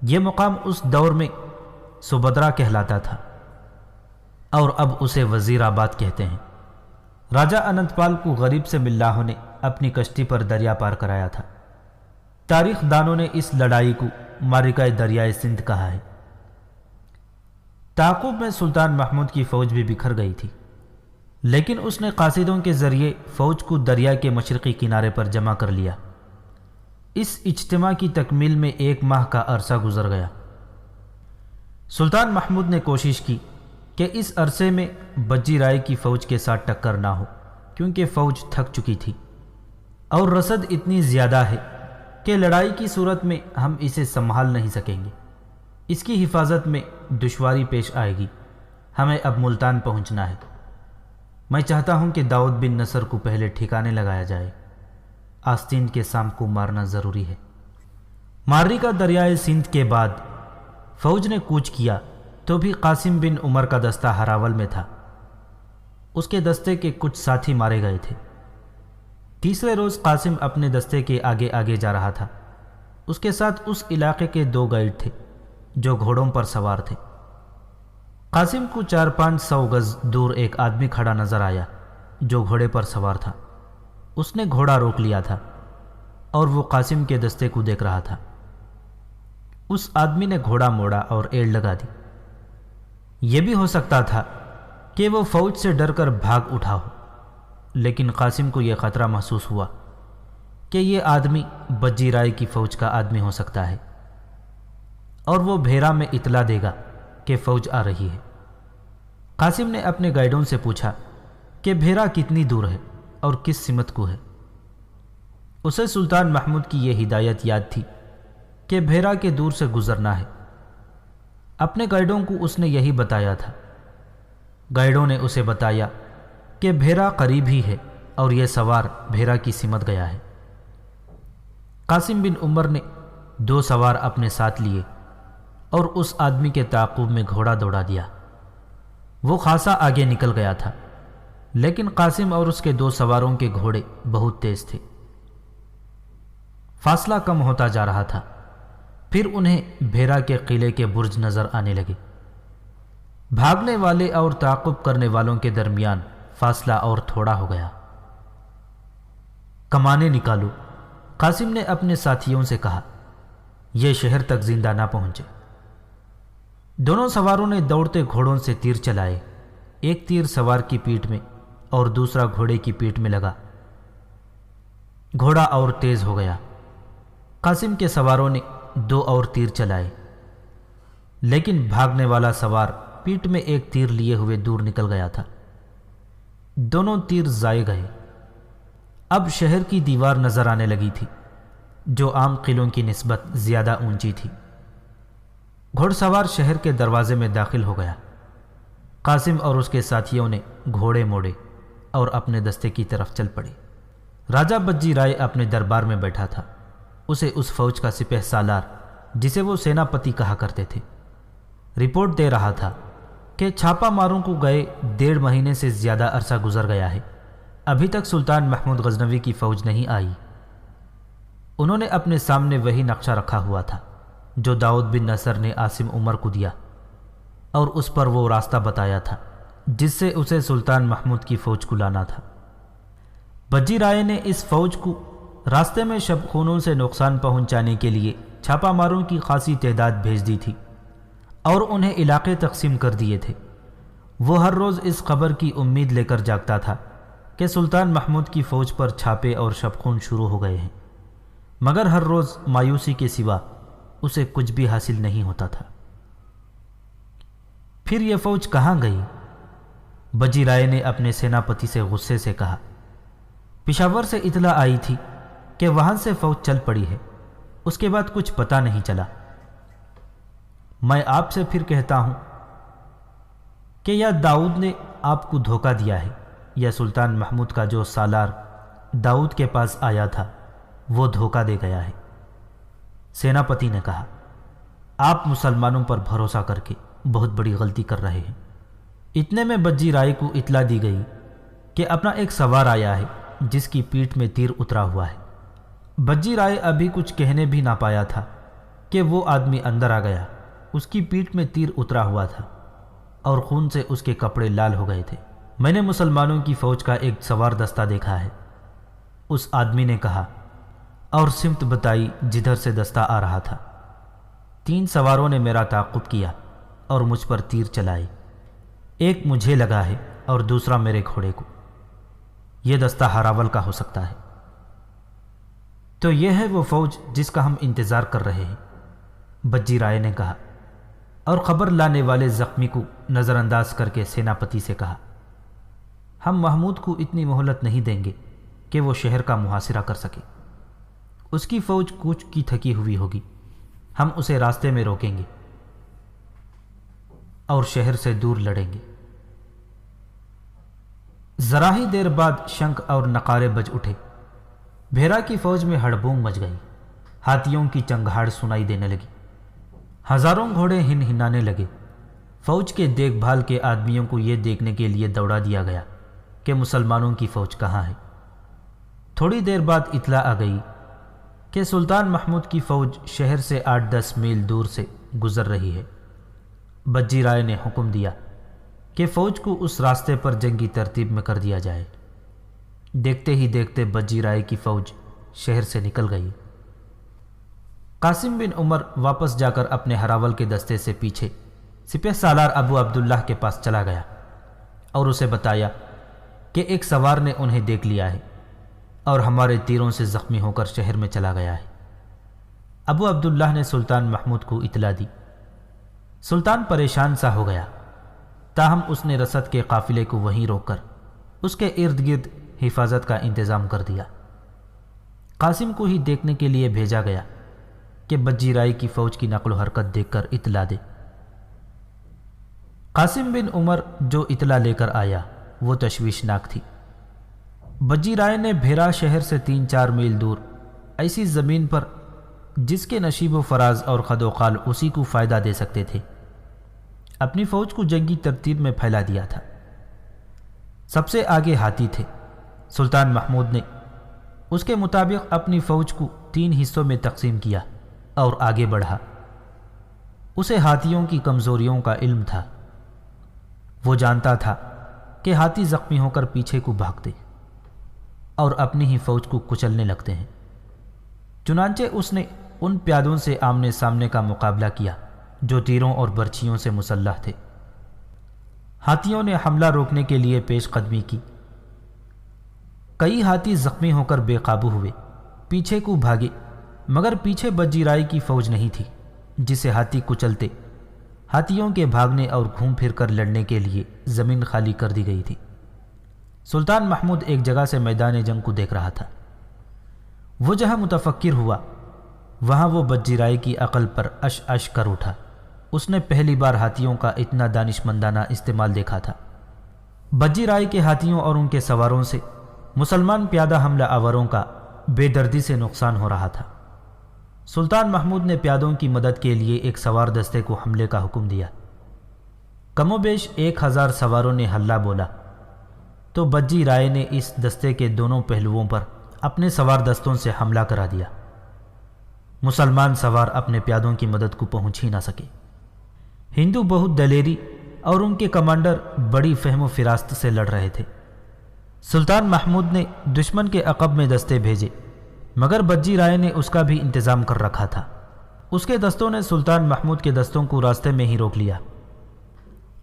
[SPEAKER 2] یہ مقام اس دور میں سبدرا کہلاتا تھا اور اب اسے وزیر آباد کہتے ہیں۔ راجہ اننت پال کو غریب سے ملاحوں نے اپنی کشتی پر دریا پار کرایا تھا۔ تاریخ دانوں نے اس لڑائی کو معرکہ دریائے سندھ کہا ہے۔ تعاقب میں سلطان محمود کی فوج بھی بکھر گئی تھی، لیکن اس نے قاصدوں کے ذریعے فوج کو دریا کے مشرقی کنارے پر جمع کر لیا۔ اس اجتماع کی تکمیل میں 1 ماہ کا عرصہ گزر گیا۔ سلطان محمود نے کوشش کی کہ اس عرصے میں بجی رائے کی فوج کے ساتھ ٹکر نہ ہو، کیونکہ فوج تھک چکی تھی اور رسد اتنی زیادہ ہے کہ لڑائی کی صورت میں ہم اسے سنبھال نہیں سکیں گے۔ اس کی حفاظت میں دشواری پیش آئے گی۔ ہمیں اب ملتان پہنچنا ہے۔ میں چاہتا ہوں کہ داؤد بن نصر کو پہلے ٹھکانے لگایا جائے۔ آستین کے سام کو مارنا ضروری ہے۔ معرکہ دریائے سندھ کے بعد فوج نے کوچ کیا تو بھی قاسم بن عمر کا دستہ ہراول میں تھا۔ اس کے دستے کے کچھ ساتھی مارے گئے تھے۔ تیسرے روز قاسم اپنے دستے کے آگے آگے جا رہا تھا۔ اس کے ساتھ اس علاقے کے 2 گائیڈ تھے جو گھوڑوں پر سوار تھے۔ قاسم کو 400-500 گز دور ایک آدمی کھڑا نظر آیا جو گھوڑے پر سوار تھا۔ اس نے گھوڑا روک لیا تھا اور وہ قاسم کے دستے کو دیکھ رہا تھا۔ اس آدمی نے گھوڑا موڑا اور ایڑ لگا دی۔ یہ بھی ہو سکتا تھا کہ وہ فوج سے ڈر کر بھاگ اٹھا ہو، لیکن قاسم کو یہ خطرہ محسوس ہوا کہ یہ آدمی بجی رائے کی فوج کا آدمی ہو سکتا ہے اور وہ بھیرا میں اطلاع دے گا کہ فوج آ رہی ہے۔ قاسم نے اپنے گائیڈوں سے پوچھا کہ بھیرا کتنی دور ہے اور کس سمت کو ہے۔ اسے سلطان محمود کی یہ ہدایت یاد تھی کہ بھیرا کے دور سے گزرنا ہے۔ اپنے گائیڈوں کو اس نے یہی بتایا تھا۔ گائیڈوں نے اسے بتایا کہ بھیرا قریب ہی ہے اور یہ سوار بھیرا کی سمت گیا ہے۔ قاسم بن عمر نے 2 سوار اپنے ساتھ لیے اور اس آدمی کے تعاقب میں گھوڑا دوڑا دیا۔ وہ خاصا آگے نکل گیا تھا، لیکن قاسم اور اس کے 2 سواروں کے گھوڑے بہت تیز تھے۔ فاصلہ کم ہوتا جا رہا تھا۔ پھر انہیں بھیرا کے قلعے کے برج نظر آنے لگے۔ بھاگنے والے اور تعاقب کرنے والوں کے درمیان فاصلہ اور تھوڑا ہو گیا۔ کمانیں نکالو، قاسم نے اپنے ساتھیوں سے کہا، یہ شہر تک زندہ نہ پہنچے۔ دونوں سواروں نے دوڑتے گھوڑوں سے تیر چلائے۔ ایک تیر سوار کی پیٹھ میں اور دوسرا گھوڑے کی پیٹھ میں لگا۔ گھوڑا اور تیز ہو گیا۔ قاسم کے سواروں نے 2 اور تیر چلائے، لیکن بھاگنے والا سوار پیٹھ میں ایک تیر لیے ہوئے دور نکل گیا تھا۔ دونوں تیر ضائع گئے۔ اب شہر کی دیوار نظر آنے لگی تھی، جو عام قلعوں کی نسبت زیادہ اونچی تھی۔ گھوڑ سوار شہر کے دروازے میں داخل ہو گیا۔ قاسم اور اس کے ساتھیوں نے گھوڑے موڑے اور اپنے دستے کی طرف چل پڑے۔ راجہ بجی رائے اپنے دربار میں بیٹھا تھا۔ اسے اس فوج کا سپہ سالار، جسے وہ سیناپتی کہا کرتے تھے، رپورٹ دے رہا تھا کہ چھاپا ماروں کو گئے 1.5 مہینے سے زیادہ عرصہ گزر گیا ہے، ابھی تک سلطان محمود غزنوی کی فوج نہیں آئی۔ انہوں نے اپنے سامنے وہی نقشہ رکھا ہوا تھا جو داؤد بن نصر نے عاصم عمر کو دیا، اور اس پر وہ راستہ بتایا تھا جس سے اسے سلطان محمود کی فوج کو لانا تھا۔ بجی رائے نے اس فوج کو راستے میں شب خونوں سے نقصان پہنچانے کے لیے چھاپا ماروں کی خاصی تعداد بھیج دی تھی اور انہیں علاقے تقسیم کر دیے تھے۔ وہ ہر روز اس خبر کی امید لے کر جاگتا تھا کہ سلطان محمود کی فوج پر چھاپے اور شب خون شروع ہو گئے ہیں، مگر ہر روز مایوسی کے سوا اسے کچھ بھی حاصل نہیں ہوتا تھا۔ پھر یہ فوج کہاں گئی؟ بجی رائے نے اپنے سیناپتی سے غصے سے کہا، پشاور سے اطلاع آئی تھی کہ وہاں سے فوج چل پڑی ہے، اس کے بعد کچھ پتہ نہیں چلا۔ میں آپ سے پھر کہتا ہوں کہ یا داؤد نے آپ کو دھوکہ دیا ہے یا سلطان محمود کا جو سالار داؤد کے پاس آیا تھا وہ دھوکہ دے گیا ہے۔ سیناپتی نے کہا، آپ مسلمانوں پر بھروسہ کر کے بہت بڑی غلطی کر رہے ہیں۔ اتنے میں بجی رائے کو اطلاع دی گئی کہ اپنا ایک سوار آیا ہے جس کی پیٹھ میں تیر اترا ہوا ہے۔ بجی رائے ابھی کچھ کہنے بھی نہ پایا تھا کہ وہ آدمی اندر آ گیا۔ اس کی پیٹھ میں تیر اترا ہوا تھا اور خون سے اس کے کپڑے لال ہو گئے تھے۔ میں نے مسلمانوں کی فوج کا ایک سوار دستہ دیکھا ہے، اس آدمی نے کہا، اور سمت بتائی جدھر سے دستہ آ رہا تھا۔ 3 سواروں نے میرا تعاقب کیا اور مجھ پر تیر چلائے، ایک مجھے لگا ہے اور دوسرا میرے گھوڑے کو۔ یہ دستہ ہراول کا ہو سکتا ہے۔ تو یہ ہے وہ فوج جس کا ہم انتظار کر رہے ہیں، بجی رائے نے کہا، اور خبر لانے والے زخمی کو نظر انداز کر کے سیناپتی سے کہا، ہم محمود کو اتنی مہلت نہیں دیں گے کہ وہ شہر کا محاصرہ کر سکے۔ اس کی فوج کوچ کی تھکی ہوئی ہوگی، ہم اسے راستے میں روکیں گے اور شہر سے دور لڑیں گے۔ ذرا ہی دیر بعد شنکھ اور نقارے بج اٹھے۔ بھیرا کی فوج میں ہڑبونگ مچ گئی، ہاتھیوں کی چنگھاڑ سنائی دینے لگی، ہزاروں گھوڑے ہن ہنانے لگے۔ فوج کے دیکھ بھال کے آدمیوں کو یہ دیکھنے کے لیے دوڑا دیا گیا کہ مسلمانوں کی فوج کہاں ہے۔ تھوڑی دیر بعد اطلاع آ گئی کہ سلطان محمود کی فوج شہر سے 8-10 میل دور سے گزر رہی ہے۔ بجی رائے نے حکم دیا کہ فوج کو اس راستے پر جنگی ترتیب میں کر دیا جائے۔ دیکھتے ہی دیکھتے بجی رائے کی فوج شہر سے نکل گئی۔ قاسم بن عمر واپس جا کر اپنے ہراول کے دستے سے پیچھے سپہ سالار ابو عبداللہ کے پاس چلا گیا اور اسے بتایا کہ ایک سوار نے انہیں دیکھ لیا ہے اور ہمارے تیروں سے زخمی ہو کر شہر میں چلا گیا ہے۔ ابو عبداللہ نے سلطان محمود کو اطلاع دی۔ سلطان پریشان سا ہو گیا، تاہم اس نے رسد کے قافلے کو وہیں روک کر اس کے ارد گرد حفاظت کا انتظام کر دیا۔ قاسم کو ہی دیکھنے کے لیے بھیجا گیا کہ بجی رائے کی فوج کی نقل و حرکت دیکھ کر اطلاع دے۔ قاسم بن عمر جو اطلاع لے کر آیا وہ تشویشناک تھی۔ بجی رائے نے بھیرا شہر سے 3-4 میل دور ایسی زمین پر جس کے نشیب و فراز اور خد و خال اسی کو فائدہ دے سکتے تھے اپنی فوج کو جنگی ترتیب میں پھیلا دیا تھا۔ سب سے آگے ہاتھی تھے۔ سلطان محمود نے اس کے مطابق اپنی فوج کو 3 حصوں میں تقسیم کیا اور آگے بڑھا۔ اسے ہاتھیوں کی کمزوریوں کا علم تھا۔ وہ جانتا تھا کہ ہاتھی زخمی ہو کر پیچھے کو بھاگتے اور اپنی ہی فوج کو کچلنے لگتے ہیں۔ چنانچہ اس نے ان پیادوں سے آمنے سامنے کا مقابلہ کیا جو تیروں اور برچھیوں سے مسلح تھے۔ ہاتھیوں نے حملہ روکنے کے لیے پیش قدمی کی۔ کئی ہاتھی زخمی ہو کر بے قابو ہوئے، پیچھے کو بھاگے، مگر پیچھے بجی رائے کی فوج نہیں تھی جسے ہاتھی کچلتے۔ ہاتھیوں کے بھاگنے اور گھوم پھر کر لڑنے کے لیے زمین خالی کر دی گئی تھی۔ سلطان محمود ایک جگہ سے میدان جنگ کو دیکھ رہا تھا۔ وہ جہاں متفکر ہوا وہاں وہ بجی رائے کی عقل پر اش کر اٹھا۔ اس نے پہلی بار ہاتھیوں کا اتنا دانشمندانہ استعمال دیکھا تھا۔ بجی رائے کے ہاتھیوں اور ان کے سواروں سے مسلمان پیادہ حملہ آوروں کا بے دردی سے نقصان ہو رہا تھا۔ سلطان محمود نے پیادوں کی مدد کے لیے ایک سوار دستے کو حملے کا حکم دیا۔ کم و بیش 1000 سواروں نے ہلہ بولا تو بجی رائے نے اس دستے کے دونوں پہلوؤں پر اپنے سوار دستوں سے حملہ کرا دیا۔ مسلمان سوار اپنے پیادوں کی مدد کو پہنچ ہی نہ سکے۔ ہندو بہت دلیری اور ان کے کمانڈر بڑی فہم و فراست سے لڑ رہے تھے۔ سلطان محمود نے دشمن کے عقب میں دستے بھیجے، مگر بجی رائے نے اس کا بھی انتظام کر رکھا تھا۔ اس کے دستوں نے سلطان محمود کے دستوں کو راستے میں ہی روک لیا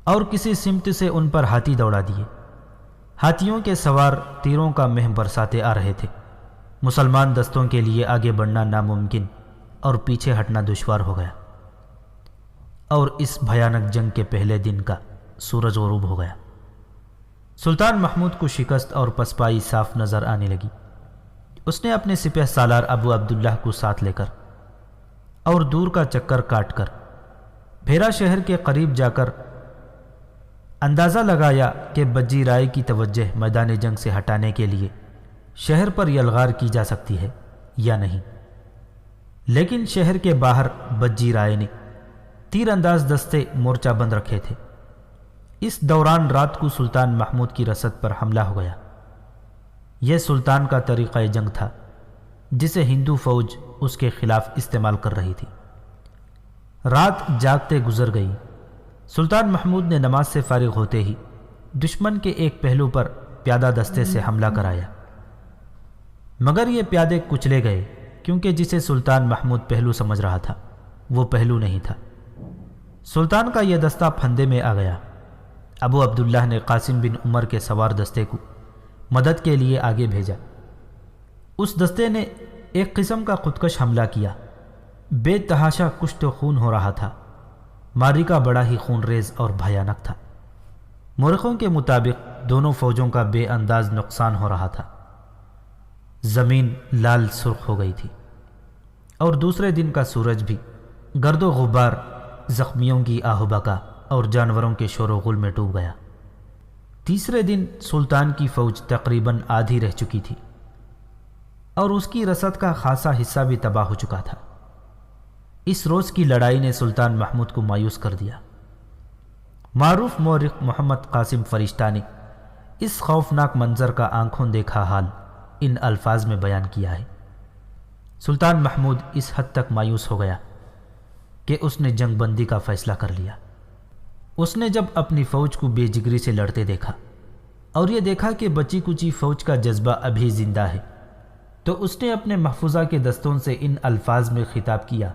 [SPEAKER 2] اور کسی سمت سے ان پر ہاتھی دوڑا دیے۔ ہاتھیوں کے سوار تیروں کا مہ برساتے آ رہے تھے۔ مسلمان دستوں کے لیے آگے بڑھنا ناممکن اور پیچھے ہٹنا دشوار ہو گیا، اور اس بھیانک جنگ کے پہلے دن کا سورج غروب ہو گیا۔ سلطان محمود کو شکست اور پسپائی صاف نظر آنے لگی۔ اس نے اپنے سپہ سالار ابو عبداللہ کو ساتھ لے کر اور دور کا چکر کاٹ کر بھیرا شہر کے قریب جا کر اندازہ لگایا کہ بجی رائے کی توجہ میدان جنگ سے ہٹانے کے لیے شہر پر یلغار کی جا سکتی ہے یا نہیں۔ لیکن شہر کے باہر بجی رائے نے تیر انداز دستے مورچہ بند رکھے تھے۔ اس دوران رات کو سلطان محمود کی رسد پر حملہ ہو گیا۔ یہ سلطان کا طریقہ جنگ تھا جسے ہندو فوج اس کے خلاف استعمال کر رہی تھی۔ رات جاگتے گزر گئی۔ سلطان محمود نے نماز سے فارغ ہوتے ہی دشمن کے ایک پہلو پر پیادہ دستے سے حملہ کرایا، مگر یہ پیادے کچلے گئے کیونکہ جسے سلطان محمود پہلو سمجھ رہا تھا وہ پہلو نہیں تھا۔ سلطان کا یہ دستہ پھندے میں آ گیا۔ ابو عبداللہ نے قاسم بن عمر کے سوار دستے کو مدد کے لیے آگے بھیجا۔ اس دستے نے ایک قسم کا خودکش حملہ کیا۔ بے تحاشا کشت و خون ہو رہا تھا۔ معرکہ بڑا ہی خون ریز اور بھیانک تھا۔ مورخوں کے مطابق دونوں فوجوں کا بے انداز نقصان ہو رہا تھا۔ زمین لال سرخ ہو گئی تھی اور دوسرے دن کا سورج بھی گرد و غبار، زخمیوں کی آہ و بکا اور جانوروں کے شور و غل میں ڈوب گیا۔ تیسرے دن سلطان کی فوج تقریباً آدھی رہ چکی تھی اور اس کی رسد کا خاصا حصہ بھی تباہ ہو چکا تھا۔ اس روز کی لڑائی نے سلطان محمود کو مایوس کر دیا۔ معروف مورخ محمد قاسم فرشتہ نے اس خوفناک منظر کا آنکھوں دیکھا حال ان الفاظ میں بیان کیا ہے۔ سلطان محمود اس حد تک مایوس ہو گیا کہ اس نے جنگ بندی کا فیصلہ کر لیا۔ اس نے جب اپنی فوج کو بے جگری سے لڑتے دیکھا اور یہ دیکھا کہ بچی کچی فوج کا جذبہ ابھی زندہ ہے، تو اس نے اپنے محفوظہ کے دستوں سے ان الفاظ میں خطاب کیا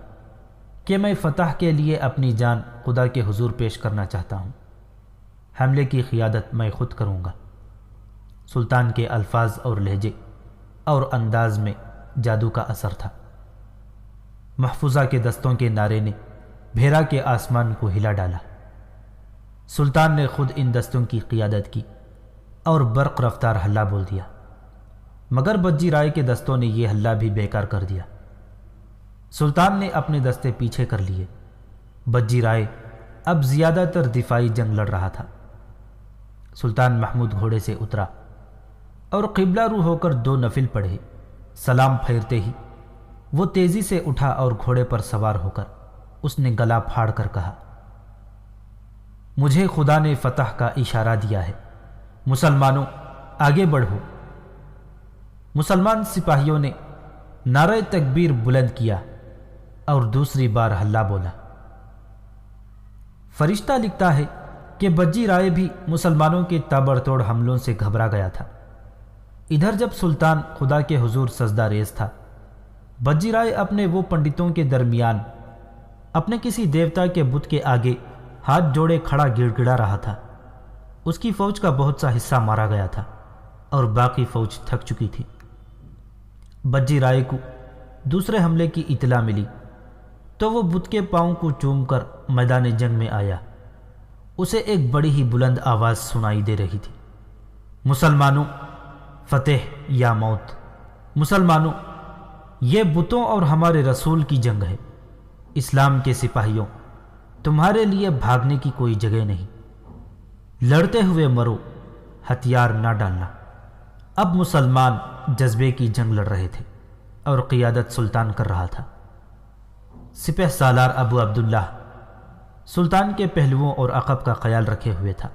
[SPEAKER 2] کہ میں فتح کے لیے اپنی جان خدا کے حضور پیش کرنا چاہتا ہوں۔ حملے کی قیادت میں خود کروں گا۔ سلطان کے الفاظ اور لہجے اور انداز میں جادو کا اثر تھا۔ محفوظہ کے دستوں کے نعرے نے بھیرا کے آسمان کو ہلا ڈالا۔ سلطان نے خود ان دستوں کی قیادت کی اور برق رفتار ہلا بول دیا، مگر بجی رائے کے دستوں نے یہ ہلا بھی بیکار کر دیا۔ سلطان نے اپنے دستے پیچھے کر لیے۔ بجی رائے اب زیادہ تر دفاعی جنگ لڑ رہا تھا۔ سلطان محمود گھوڑے سے اترا اور قبلہ رو ہو کر 2 نفل پڑھے۔ سلام پھیرتے ہی وہ تیزی سے اٹھا اور گھوڑے پر سوار ہو کر اس نے گلا پھاڑ کر کہا، مجھے خدا نے فتح کا اشارہ دیا ہے، مسلمانوں آگے بڑھو۔ مسلمان سپاہیوں نے نعرہ تکبیر بلند کیا اور دوسری بار ہلہ بولا۔ فرشتہ لکھتا ہے کہ بجی رائے بھی مسلمانوں کے تابڑ توڑ حملوں سے گھبرا گیا تھا۔ ادھر جب سلطان خدا کے حضور سجدہ ریز تھا، بجی رائے اپنے وہ پنڈتوں کے درمیان اپنے کسی دیوتا کے بت کے آگے ہاتھ جوڑے کھڑا گڑ گڑا رہا تھا۔ اس کی فوج کا بہت سا حصہ مارا گیا تھا اور باقی فوج تھک چکی تھی۔ بجی رائے کو دوسرے حملے کی اطلاع ملی تو وہ بت کے پاؤں کو چوم کر میدان جنگ میں آیا۔ اسے ایک بڑی ہی بلند آواز سنائی دے رہی تھی، مسلمانوں، فتح یا موت! مسلمانوں، یہ بتوں اور ہمارے رسول کی جنگ ہے۔ اسلام کے سپاہیوں، تمہارے لیے بھاگنے کی کوئی جگہ نہیں، لڑتے ہوئے مرو، ہتھیار نہ ڈالنا۔ اب مسلمان جذبے کی جنگ لڑ رہے تھے اور قیادت سلطان کر رہا تھا۔ سپہ سالار ابو عبداللہ سلطان کے پہلوؤں اور عقب کا خیال رکھے ہوئے تھا۔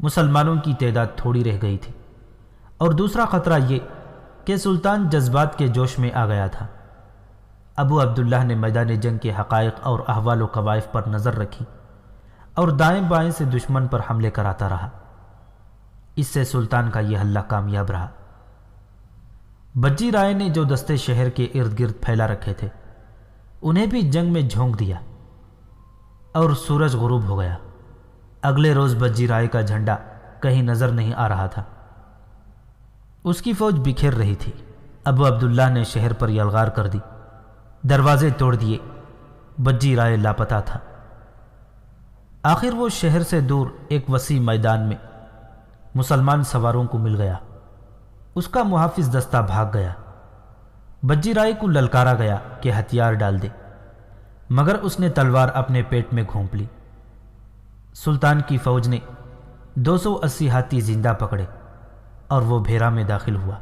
[SPEAKER 2] مسلمانوں کی تعداد تھوڑی رہ گئی تھی، اور دوسرا خطرہ یہ کہ سلطان جذبات کے جوش میں آ گیا تھا۔ ابو عبداللہ نے میدان جنگ کے حقائق اور احوال و قوائف پر نظر رکھی اور دائیں بائیں سے دشمن پر حملے کراتا رہا۔ اس سے سلطان کا یہ حملہ کامیاب رہا۔ بجی رائے نے جو دستے شہر کے ارد گرد پھیلا رکھے تھے انہیں بھی جنگ میں جھونک دیا اور سورج غروب ہو گیا۔ اگلے روز بجی رائے کا جھنڈا کہیں نظر نہیں آ رہا تھا۔ اس کی فوج بکھیر رہی تھی۔ ابو عبداللہ نے شہر پر یلغار کر دی، دروازے توڑ دیے۔ بجی رائے لاپتہ تھا۔ آخر وہ شہر سے دور ایک وسیع میدان میں مسلمان سواروں کو مل گیا۔ اس کا محافظ دستہ بھاگ گیا۔ بجی رائے کو للکارا گیا کہ ہتھیار ڈال دے، مگر اس نے تلوار اپنے پیٹ میں گھونپ لی۔ سلطان کی فوج نے 280 ہاتھی زندہ پکڑے اور وہ بھیرا میں داخل ہوا۔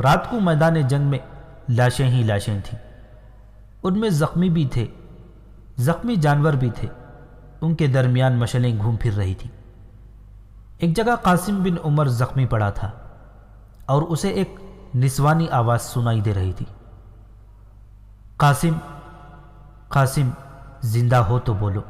[SPEAKER 2] رات کو میدان جنگ میں لاشیں ہی لاشیں تھیں۔ ان میں زخمی بھی تھے، زخمی جانور بھی تھے۔ ان کے درمیان مشلیں گھوم پھر رہی تھیں۔ ایک جگہ قاسم بن عمر زخمی پڑا تھا اور اسے ایک نسوانی آواز سنائی دے رہی تھی، قاسم، قاسم، زندہ ہو تو بولو۔